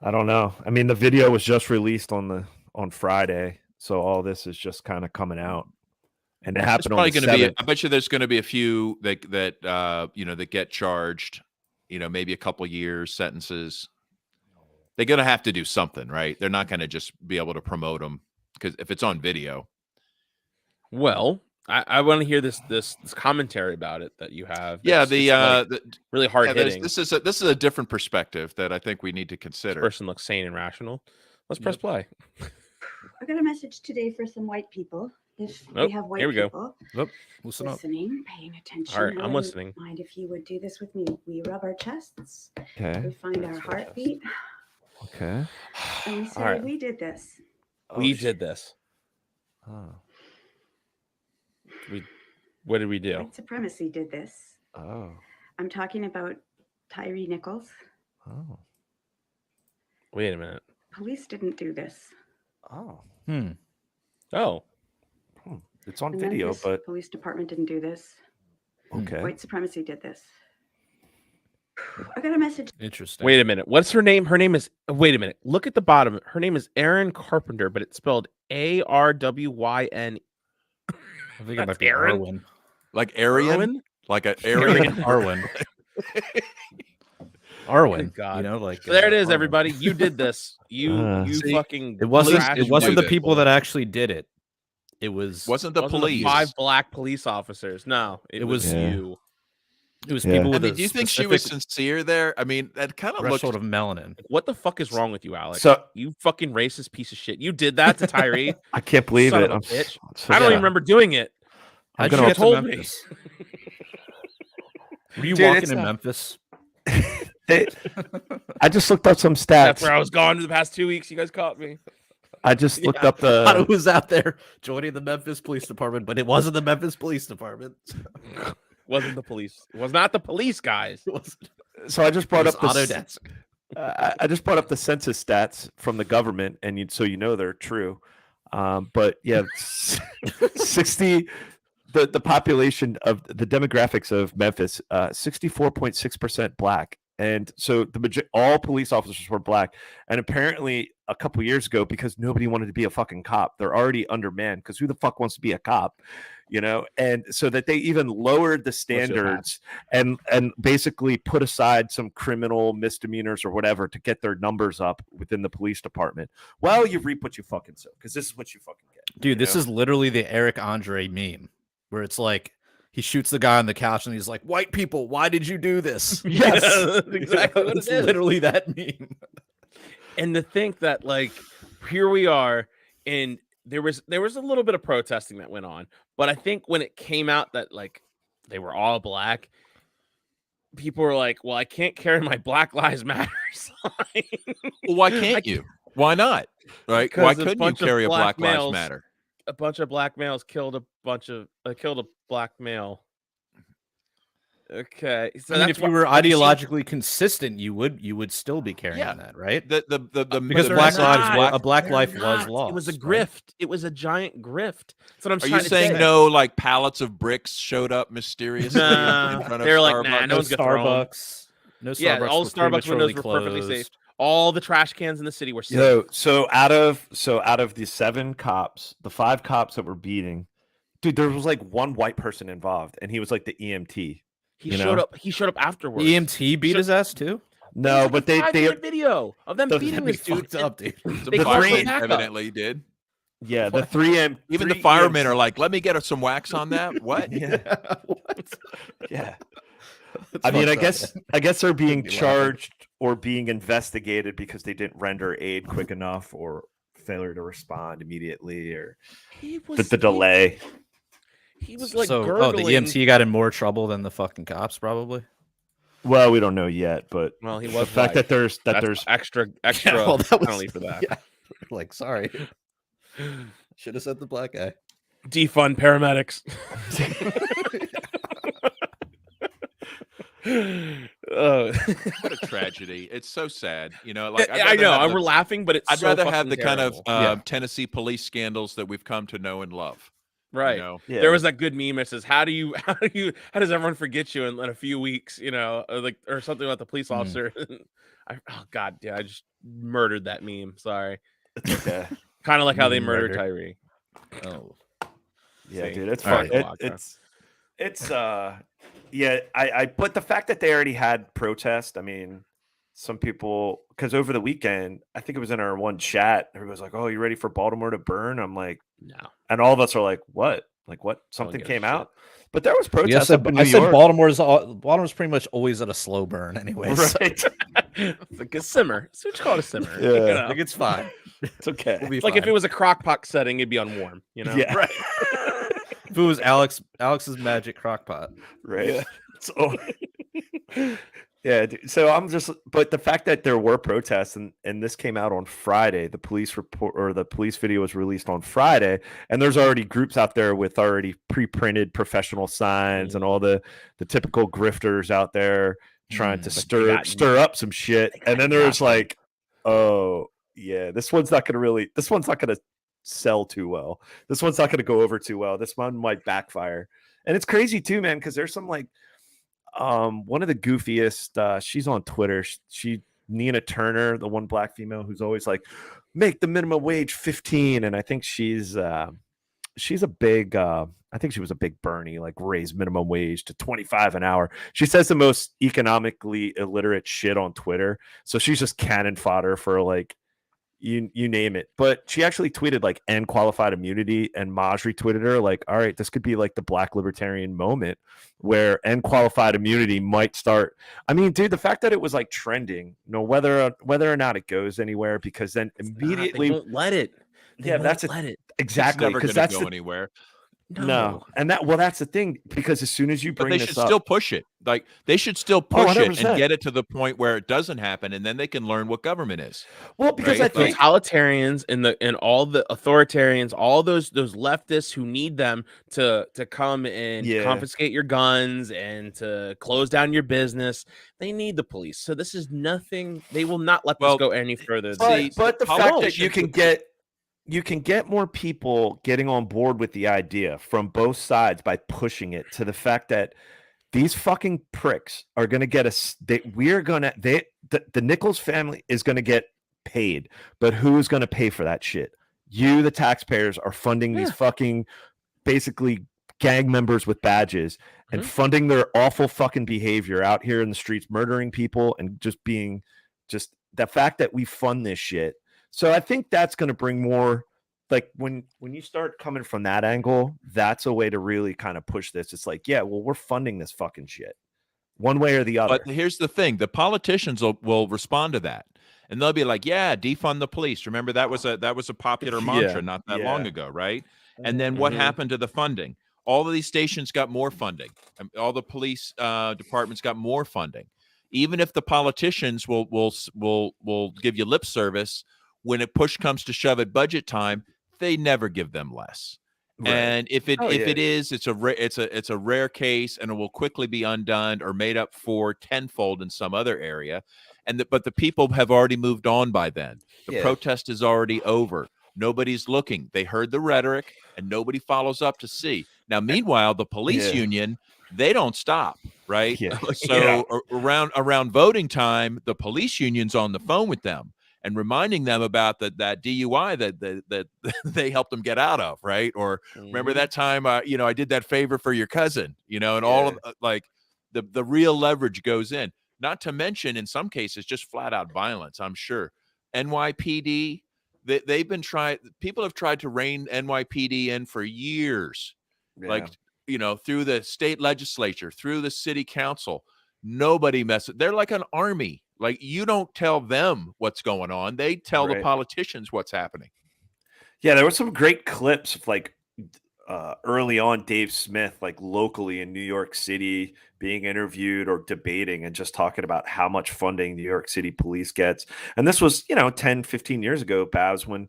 I don't know. I mean, the video was just released on Friday, so all this is just kind of coming out, and it happened on the 7th. I bet you there's going to be a few that get charged. Maybe a couple years sentences. They're going to have to do something, right? They're not going to just be able to promote them because if it's on video. Well, I want to hear this commentary about it that you have. Yeah, the really hard hitting. This is a different perspective that I think we need to consider. This person looks sane and rational. Let's press play. I got a message today for some white people. If we have white people listening, paying attention. All right, I'm listening. Mind if you would do this with me? We rub our chests. Okay. We find our heartbeat. Okay. And we say, All right. we did this. We did this. Oh. What did we do? White supremacy did this. Oh. I'm talking about Tyre Nichols. Oh. Wait a minute. Police didn't do this. Oh. Oh. It's on The video, Memphis but police department didn't do this. okay. White supremacy did this. I got a message. Interesting. Wait a minute. What's her name? Her name is. Wait a minute. Look at the bottom. Her name is Erin Carpenter, but it's spelled Arwyn. I think it might be Aaron? Arwen. Like Aryan? Like a Aryan? Arwen. Arwen. Good God. Like There it is, Arwen. everybody. You did this. You See, fucking. It wasn't trashed the white people that actually did it. It Wasn't the wasn't police? 5 black police officers. No, it was you. It was people I with mean, a do you think she was specific sincere there? I mean, that kind of looked. threshold of melanin. What the fuck is wrong with you, Alex? So you fucking racist piece of shit. You did that to Tyre. I can't believe Son it. of a bitch. So I don't even remember doing it. How'd gonna you get to told me. Memphis? Were you Dude, walking it's in not- Memphis? I just looked up some That's stats. where I was gone for the past 2 weeks. You guys caught me. I just looked up Thought it the. was out there joining the Memphis Police Department, but it wasn't the Memphis Police Department. Wasn't the police? It was not the police, guys. It was So I just brought up the. Autodesk. I just brought up the census stats from the government, and so they're true. But yeah, 60. The population of the demographics of Memphis, 64.6% black. And so all police officers were black. And apparently a couple years ago, because nobody wanted to be a fucking cop, they're already undermanned because who the fuck wants to be a cop, And so that they even lowered the standards and basically put aside some criminal misdemeanors or whatever to get their numbers up within the police department. Well, you reap what you fucking sow, because this is what you fucking get. Dude, this is literally the Eric Andre meme where it's like he shoots the guy on the couch and he's like, "White people, why did you do this?" Yes. That's exactly what It's it is. literally that meme. And to think that, like, here we are, and there was a little bit of protesting that went on, but I think when it came out that like they were all black, people were like, "Well, I can't carry my Black Lives Matter sign." Well, why can't you? Why not? Right? Because Why a couldn't you bunch of carry a black Black Lives males- Matter? A bunch of black males killed a black male. Okay, so I mean, that's if you were ideologically consistent, you would still be carrying Yeah. that, right? The Because the Black message- Lives, a Black They're life was not. lost. It was a right? grift. It was a giant grift. That's what I'm Are trying you to saying say. no? Like pallets of bricks showed up mysteriously Nah, in front of they're like, Starbucks? nah, no one's gonna throw 'em. Starbucks. No Starbucks. Yeah, all the were Starbucks windows prematurely were perfectly safe. closed. All the trash cans in the city were safe. So out of the 7 cops, the 5 cops that were beating, dude, there was like one white person involved, and he was like the EMT. He showed up. He showed up afterwards. The EMT beat his ass too. No, Like but a they 5-minute video of them beating That'd be this dude. fucked up, dude. Some They called firemen for backup. evidently did. yeah, the 3M Even the 3 firemen EMT are like, "Let me get some wax on that." What? Yeah. What? Yeah. That's I mean, I fucked up, guess they're being be laughing. charged or being investigated because they didn't render aid quick enough or failure to respond immediately or He was the delay. He was like So, gurgling. the EMT got in more trouble than the fucking cops, probably. Well, we don't know yet, but Well, he the was fact live. that That's there's extra well, that was- penalty for that. Yeah. Like, sorry, should have said the black guy. Defund paramedics. What a tragedy! It's so sad. You know, like I know. We're laughing, but it's I'd so rather have fucking the kind of terrible. Tennessee police scandals that we've come to know and love. Right. You know? yeah. There was that good meme that says, how does everyone forget you in a few weeks, you know, or something about the police officer. Oh God, yeah, I just murdered that meme. Sorry. It's okay. Kind of like how they Meme murdered murder. Tyree. Oh, Yeah, See? dude, it's All fun. right. It's yeah, I but the fact that they already had protest, I mean, some people, because over the weekend, I think it was in our one chat, everybody's like, "Oh, you ready for Baltimore to burn?" I'm like, No. and all of us are like, "What? Like what? Something give a came shit. out?" But there was protest I said, up in New I said York. Baltimore's pretty much always at a slow burn, anyway. So Right. It's like a simmer. It's what you call it, a simmer. Yeah. You know? like, it's fine. It's okay. We'll be It's like if fine. it was a crock pot setting, it'd be on warm, you know? Yeah. Right. If it was Alex's magic crock pot. Right. So yeah, dude. So I'm just, but the fact that there were protests and this came out on Friday, the police report or the police video was released on Friday, and there's already groups out there with already pre-printed professional signs and all the typical grifters out there trying to stir up some shit. And then there's like, oh yeah, this one's not gonna sell too well. This one's not gonna go over too well. This one might backfire. And it's crazy too, man, because there's some like one of the goofiest, she's on Twitter. She Nina Turner, the one black female who's always like, make the minimum wage 15. And I think she's a big I think she was a big Bernie, like raise minimum wage to 25 an hour. She says the most economically illiterate shit on Twitter. So she's just cannon fodder for like you name it. But she actually tweeted like end qualified immunity, and Maj retweeted her like, all right, this could be like the black libertarian moment where end qualified immunity might start. I mean, dude, the fact that it was like trending, whether or not it goes anywhere, because then immediately They won't let it. that's let it. exactly, It's never because going that's to go anywhere. no. And that's the thing, because as soon as you But bring they this should up, still push it. Like they should still push it 100%. and get it to the point where it doesn't happen, and then they can learn what government is. well, because right? I The think totalitarians and all the authoritarians, all those leftists who need them to come and Yeah. confiscate your guns and to close down your business, they need the police. So this is nothing. They will not let Well, this go any further. but the fact that politicians you can get more people getting on board with the idea from both sides by pushing it to the fact that these fucking pricks are going to get us. The Nichols family is going to get paid, but who's going to pay for that shit? You, the taxpayers, are funding these fucking basically gang members with badges and funding their awful fucking behavior out here in the streets, murdering people and just the fact that we fund this shit. So I think that's going to bring more, like when you start coming from that angle, that's a way to really kind of push this. It's like, yeah, well, we're funding this fucking shit one way or the other. But here's the thing: the politicians will respond to that, and they'll be like, "Yeah, defund the police." Remember that was a popular mantra not that long ago, right? And then what happened to the funding? All of these stations got more funding. All the police departments got more funding. Even if the politicians will give you lip service, when it push comes to shove at budget time, they never give them less. Right. And if it is, it's a rare case, and it will quickly be undone or made up for tenfold in some other area. But the people have already moved on by then. The protest is already over. Nobody's looking. They heard the rhetoric, and nobody follows up to see. Now, meanwhile, the police union, they don't stop, right? Yeah. So around voting time, the police union's on the phone with them and reminding them about that DUI that they helped them get out of, right? Or remember that time, I did that favor for your cousin, and all of like the real leverage goes in. Not to mention, in some cases, just flat out violence. I'm sure NYPD. They've been trying. People have tried to rein NYPD in for years, like through the state legislature, through the city council. Nobody messes. They're like an army. Like, you don't tell them what's going on. They tell the politicians what's happening. Yeah, there were some great clips of like early on Dave Smith, like locally in New York City, being interviewed or debating and just talking about how much funding New York City police gets. And this was, 10, 15 years ago, Babs, when,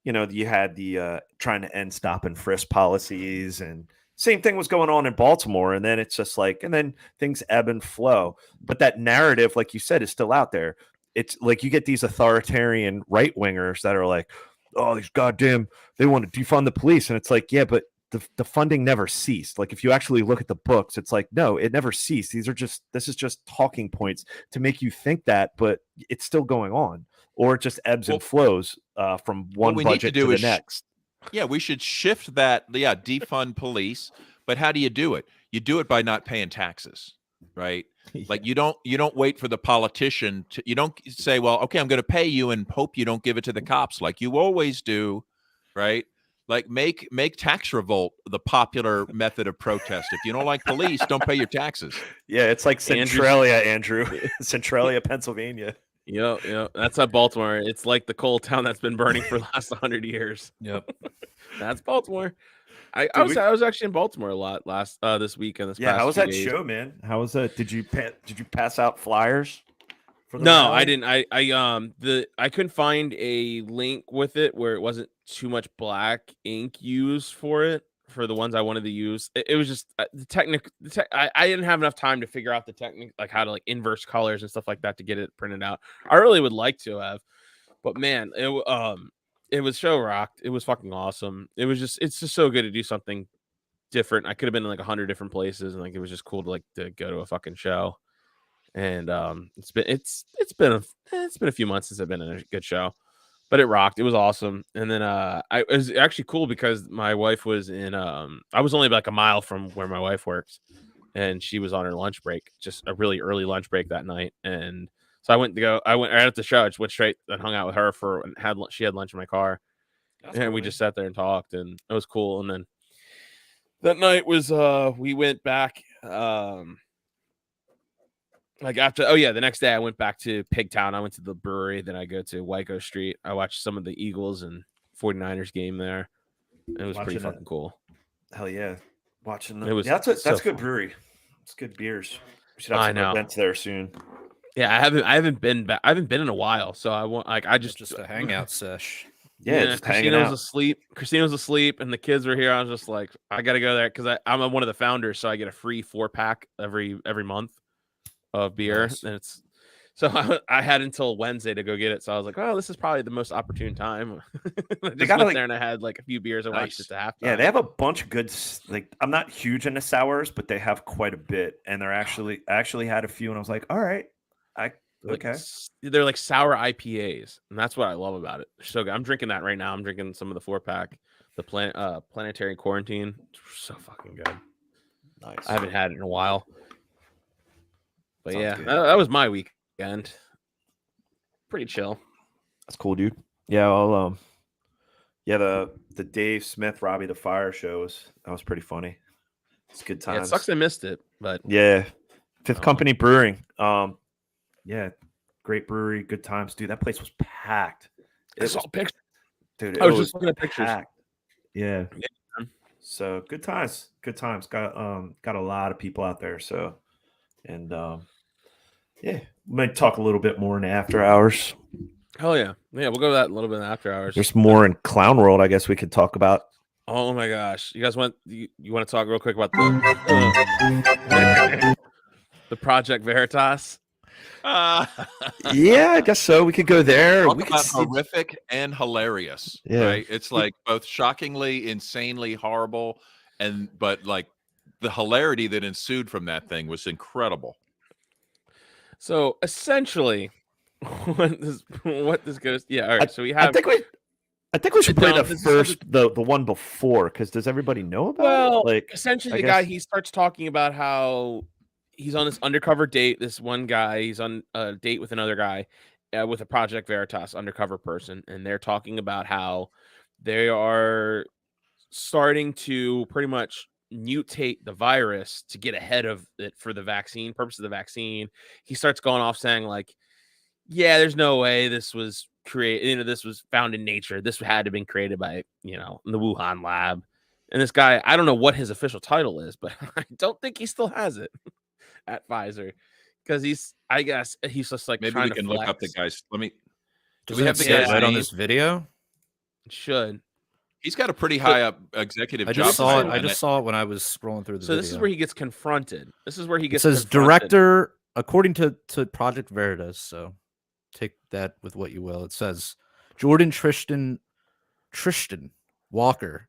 you had the trying to end stop and frisk policies, and same thing was going on in Baltimore. And then it's just like, and then things ebb and flow. But that narrative, like you said, is still out there. It's like you get these authoritarian right wingers that are like, oh, these goddamn, they want to defund the police. And it's like, yeah, but the funding never ceased. Like, if you actually look at the books, it's like, no, it never ceased. This is just talking points to make you think that, but it's still going on, or it just ebbs and flows from one budget to the next. We should shift that. Defund police. But how do you do it? You do it by not paying taxes, right? Like, you don't wait for the politician to, you don't say, well, okay, I'm going to pay you and hope you don't give it to the cops like you always do, right? Like, make tax revolt the popular method of protest. If you don't like police, don't pay your taxes. Yeah, it's like Centralia, Andrew. Centralia, Pennsylvania. Yeah, that's at Baltimore. It's like the coal town that's been burning for the last 100 years. Yep, that's Baltimore. I was actually in Baltimore a lot this week and this past how was that days. show, man? How was that? Did you pass out flyers? No, I didn't. I couldn't find a link with it where it wasn't too much black ink used for it, for the ones I wanted to use. It was just the technique. I didn't have enough time to figure out the technique, like how to like inverse colors and stuff like that to get it printed out. I really would like to have, but man, it was show rocked. It was fucking awesome. It's just so good to do something different. I could have been in like 100 different places, and like it was just cool to go to a fucking show. And it's been a few months since I've been in a good show, but it rocked. It was awesome. And then it was actually cool because my wife was in I was only like a mile from where my wife works, and she was on her lunch break, just a really early lunch break that night. And so I went right at the show. I just went straight and hung out with her she had lunch in my car. That's and cool, we just sat there and talked, and it was cool. And then that night was we went back the next day I went back to Pigtown. I went to the brewery. Then I go to Waco Street. I watched some of the Eagles and 49ers game there. It was pretty fucking cool. Hell yeah. Watching them. It was that's good brewery. It's good beers. We should have some events there soon. Yeah, I haven't been back. I haven't been in a while. So I want just a hangout sesh. Yeah, Christina was asleep and the kids were here. I was just like, I gotta go there because I'm one of the founders, so I get a free 4-pack every month of beer. Nice. And I had until Wednesday to go get it. So I was like, oh, this is probably the most opportune time. I just went there and I had like a few beers. I watched it to halftime. Yeah, they have a bunch of good. Like, I'm not huge into sours, but they have quite a bit. And I actually had a few, and I was like, all right, okay. They're like sour IPAs, and that's what I love about it. They're so good. I'm drinking that right now. I'm drinking some of the 4-pack, the Planetary Quarantine. It's so fucking good. Nice. I haven't had it in a while. But sounds good. That was my weekend. Pretty chill. That's cool, dude. Yeah, I'll the Dave Smith, Robbie the Fire shows. That was pretty funny. It's good times. Yeah, it sucks I missed it, but yeah. Fifth Company Brewing. Yeah, great brewery, good times, dude. That place was packed. I saw pictures, dude. I was just looking at pictures. Packed. Yeah. So good times. Got a lot of people out there. So, and yeah, we might talk a little bit more in the after hours. Hell yeah, we'll go to that a little bit in after hours. There's more in Clown World, I guess we could talk about. Oh my gosh, you guys want to talk real quick about the Project Veritas? Yeah, I guess so. We could go there. Talk about horrific and hilarious. Yeah. Right? It's like both shockingly, insanely horrible, but like the hilarity that ensued from that thing was incredible. So essentially, what this goes? Yeah, all right. So we have. I think we should play the one before, because does everybody know about it? Like, essentially, the guy, he starts talking about how he's on this undercover date. This one guy, he's on a date with another guy, with a Project Veritas undercover person, and they're talking about how they are starting to pretty much mutate the virus to get ahead of it for the vaccine purpose of the vaccine. He starts going off saying like, yeah, there's no way this was created, this was found in nature. This had to have been created by, the Wuhan lab. And this guy, I don't know what his official title is, but I don't think he still has it at Pfizer, because I guess he's just like, maybe we can look up the guys. Do Does we have the say guy's right on name? this video? Should. He's got a pretty high up executive I job. just saw it. title, I and just saw it when I was scrolling through the So video. this is where he gets confronted. This is where he It gets says confronted. director, according to Project Veritas. So take that with what you will. It says Jordan Tristan Walker,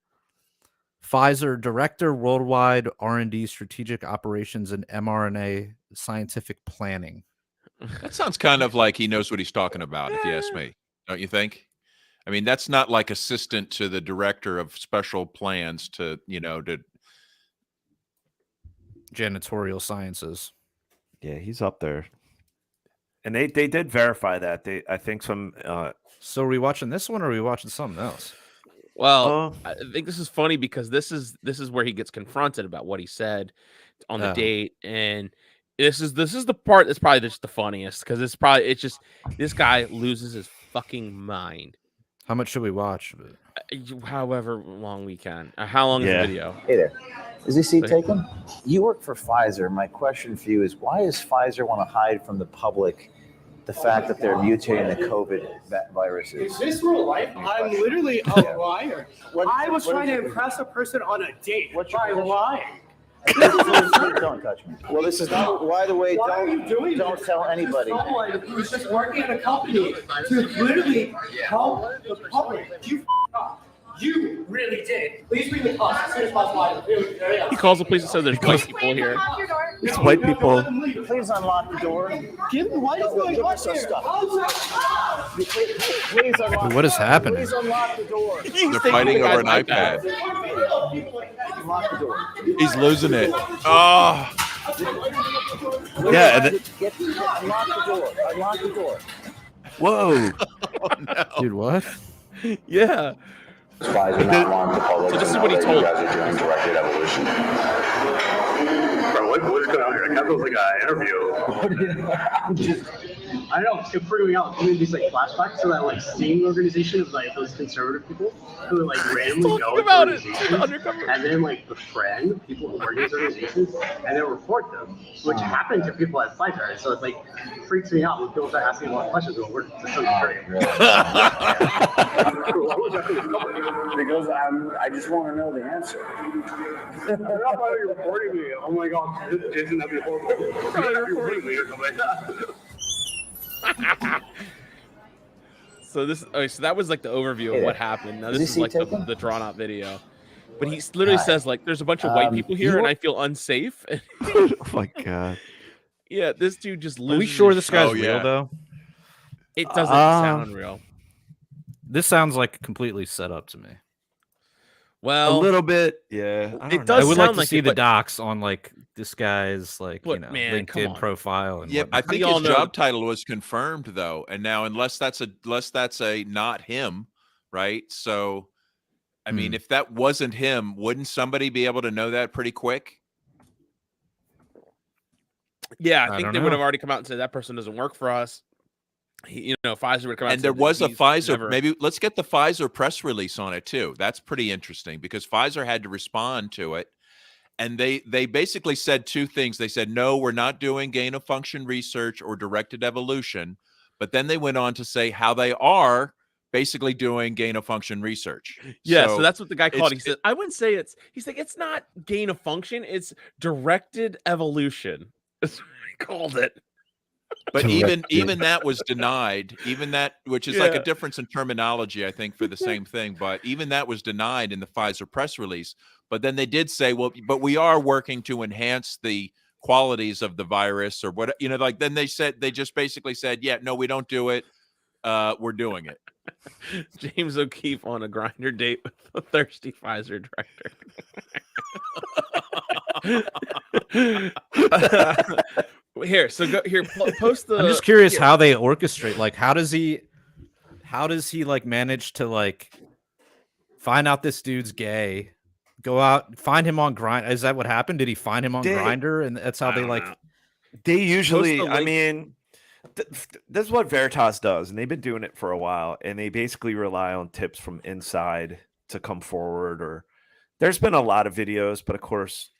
Pfizer director, worldwide R&D, strategic operations, and mRNA scientific planning. that sounds kind of like he knows what he's talking about, if you ask me. Don't you think? I mean, that's not like assistant to the director of special plans to Janitorial sciences. Yeah, he's up there. And they did verify that. I think some So are we watching this one or are we watching something else? Well, I think this is funny because this is where he gets confronted about what he said on the date, and this is the part that's probably just the funniest, because it's just this guy loses his fucking mind. How much should we watch? However long we can. How long is the video? Hey there. Is this seat taken? You work for Pfizer. My question for you is, why does Pfizer want to hide from the public the fact that they're mutating the COVID viruses? Is this real life? I'm literally a liar. I was trying to impress a person on a date by lying. Don't touch me. Well, this is not. By the way, don't tell anybody. Someone who's just working at a company to literally help the public. You up. You really did. Please bring the cops as soon as possible. He calls the police and says there's white people here. It's white people. Please unlock the door. Give me what is going on here? Please unlock. What is happening? Please unlock the door. they're fighting over an iPad. Unlock the door. He's losing it. Oh, Yeah, and Unlock the door. Unlock the door. whoa. Dude, what? Yeah. Pfizer not want the public So this is what he told. you guys are doing directed evolution. Bro, what's going on here? That feels like an interview. I don't know, it's freaking me out. Doing these like flashbacks to that like sting organization of like those conservative people who like randomly go about into it. organizations and then like befriend people who work in these organizations and then report them, which happened to people at Pfizer. So it's like freaks me out when people start asking a lot of questions about work. It's so great. Because I just want to know the answer. They're not probably reporting me. Oh my god, isn't that horrible? They're probably reporting me or something. So that was like the overview of what happened. Now this is like the drawn out video, but he literally says like, "There's a bunch of white people here, and I feel unsafe." Oh my god. Yeah, this dude just loses. Are we sure his this guy's shit. real though? It doesn't sound real. This sounds like completely set up to me. Well, A little bit. Yeah. it does. I would like sound to like see it, the but- docs on like this guy's like But, man, come LinkedIn on. profile and yeah. I whatnot. think all his know- job title was confirmed though, and now unless that's a not him, right? So, I mean, if that wasn't him, wouldn't somebody be able to know that pretty quick? Yeah, I I think don't they would know. have already come out and said that person doesn't work for us. Pfizer would come out And there said was a he's Pfizer. never- Maybe let's get the Pfizer press release on it too. That's pretty interesting because Pfizer had to respond to it, and they basically said two things. They said, "No, we're not doing gain of function research or directed evolution," but then they went on to say how they are basically doing gain of function research. Yeah, so that's what the guy called. it's- He said, "I wouldn't say he's like it's not gain of function, it's directed evolution." That's what he called it. But even that was denied. Even that, which is like a difference in terminology, I think, for the same thing. But even that was denied in the Pfizer press release. But then they did say, well, but we are working to enhance the qualities of the virus or what, like then they just basically said, yeah, no, we don't do it. We're doing it. James O'Keefe on a grinder date with a thirsty Pfizer director. Here, so go here. Post the. I'm just curious here. how they orchestrate. Like, how does he like manage to like find out this dude's gay, go out, find him on Grindr? Is that what happened? Did he find him on Grindr, and that's how they like? They usually, Post the I link. mean, this is what Veritas does, and they've been doing it for a while, and they basically rely on tips from inside to come forward. Or there's been a lot of videos, but of course,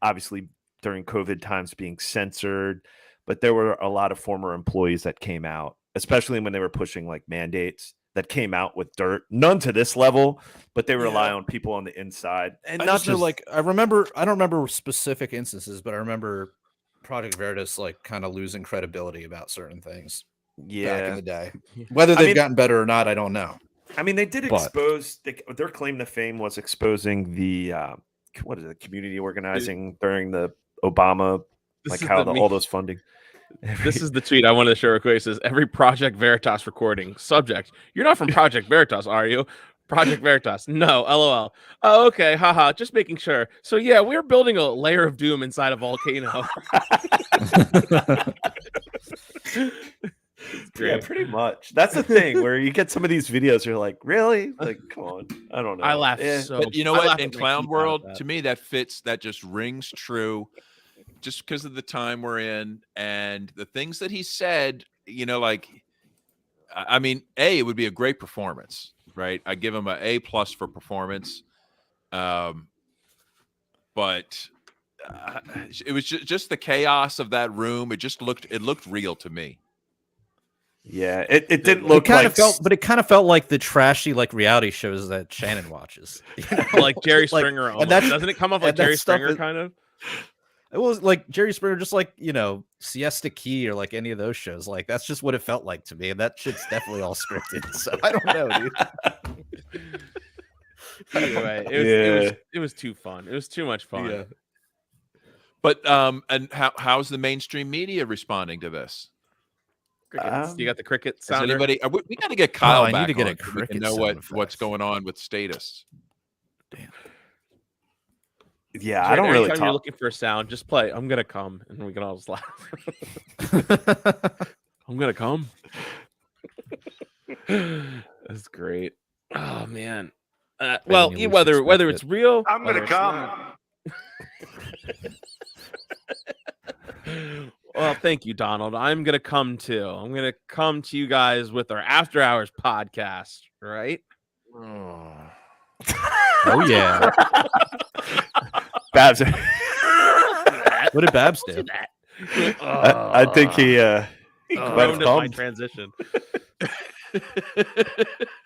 obviously during COVID times being censored, but there were a lot of former employees that came out, especially when they were pushing like mandates, that came out with dirt. None to this level, but they rely on people on the inside. And I not just know, just like, I don't remember specific instances, but I remember Project Veritas like kind of losing credibility about certain things back in the day. Whether they've gotten better or not, I don't know. I mean, they did expose their claim to fame was exposing the community organizing during the Obama, like how all those funding. This is the tweet I wanted to share real quick. It says, every Project Veritas recording. Subject, you're not from Project Veritas, are you? Project Veritas. No, LOL. Oh, okay. Haha. Just making sure. So yeah, we're building a layer of doom inside a volcano. Yeah, pretty much. That's the thing where you get some of these videos, you're like, really? Like, come on. I don't know. I laugh But you know what? In clown world, to me, that fits. That just rings true, just because of the time we're in and the things that he said. You know, like, I mean, it would be a great performance, right? I give him an A+ for performance. But it was just the chaos of that room. It looked real to me. Yeah, it didn't look kind like of felt, but it kind of felt like the trashy like reality shows that Shannon watches, you know? Like Jerry Springer. Like, almost. Doesn't it come off like Jerry Springer kind of? It was like Jerry Springer, just like, you know, Siesta Key or like any of those shows. Like, that's just what it felt like to me, and that shit's definitely all scripted. So I don't know, dude. Anyway, it was too fun. It was too much fun. Yeah. But and how's the mainstream media responding to this? You got the cricket Does sounder? anybody? We got to get Kyle I back need to get on a so we can cricket know sound what's going on with status. Damn. Yeah, I don't really talk. You're looking for a sound, just play "I'm gonna come" and we can all just laugh. I'm gonna come. That's great. Oh man. Well, whether it's real, I'm gonna come. Well, thank you, Donald. I'm gonna come too. I'm gonna come to you guys with our After Hours podcast, right? Oh yeah. Babs. What did Babs do? I think he ruined my transition.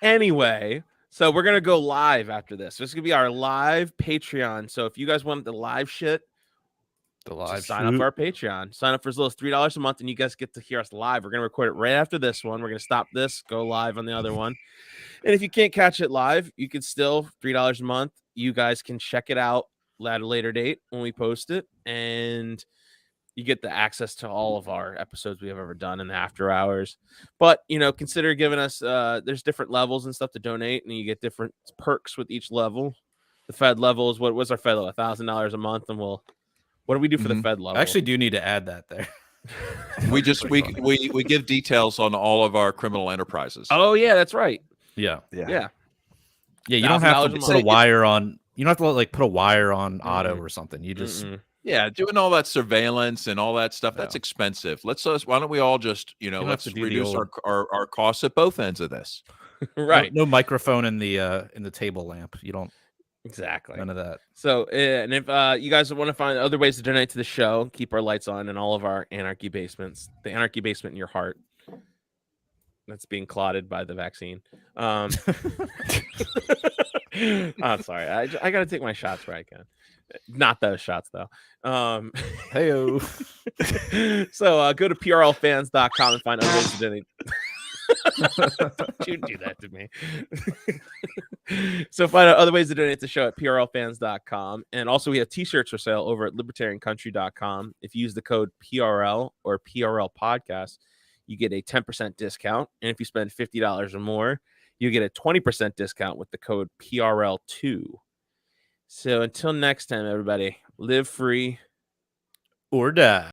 Anyway, so we're gonna go live after this. This is gonna be our live Patreon. So if you guys want the live shit, sign up for our Patreon. Sign up for as little as $3 a month, and you guys get to hear us live. We're gonna record it right after this one. We're gonna stop this, go live on the other one. And if you can't catch it live, you can still $3 a month. You guys can check it out at a later date when we post it, and you get the access to all of our episodes we have ever done in the After Hours. But, you know, consider giving us, there's different levels and stuff to donate, and you get different perks with each level. The Fed level is, what was our Fed level? $1,000 a month, and what do we do for the Fed level? I actually do need to add that there. We give details on all of our criminal enterprises. Oh yeah, that's right. Yeah. Yeah. You don't have to $1,000 put a wire on. You don't have to like put a wire on auto or something. You just doing all that surveillance and all that stuff. That's expensive. Why don't we all just let's reduce our costs at both ends of this. Right. No microphone in the table lamp. You don't. Exactly. None of that. So, and if you guys want to find other ways to donate to the show, keep our lights on in all of our Anarchy basements, the Anarchy basement in your heart that's being clotted by the vaccine. I'm sorry. I got to take my shots where I can. Not those shots, though. Hey-o. So go to PRLfans.com and find other ways to donate. Don't you do that to me. So find out other ways to donate the show at PRLfans.com. And also we have t-shirts for sale over at libertariancountry.com. If you use the code PRL or PRL podcast, you get a 10% discount. And if you spend $50 or more, you get a 20% discount with the code PRL2. So until next time, everybody, live free. or die.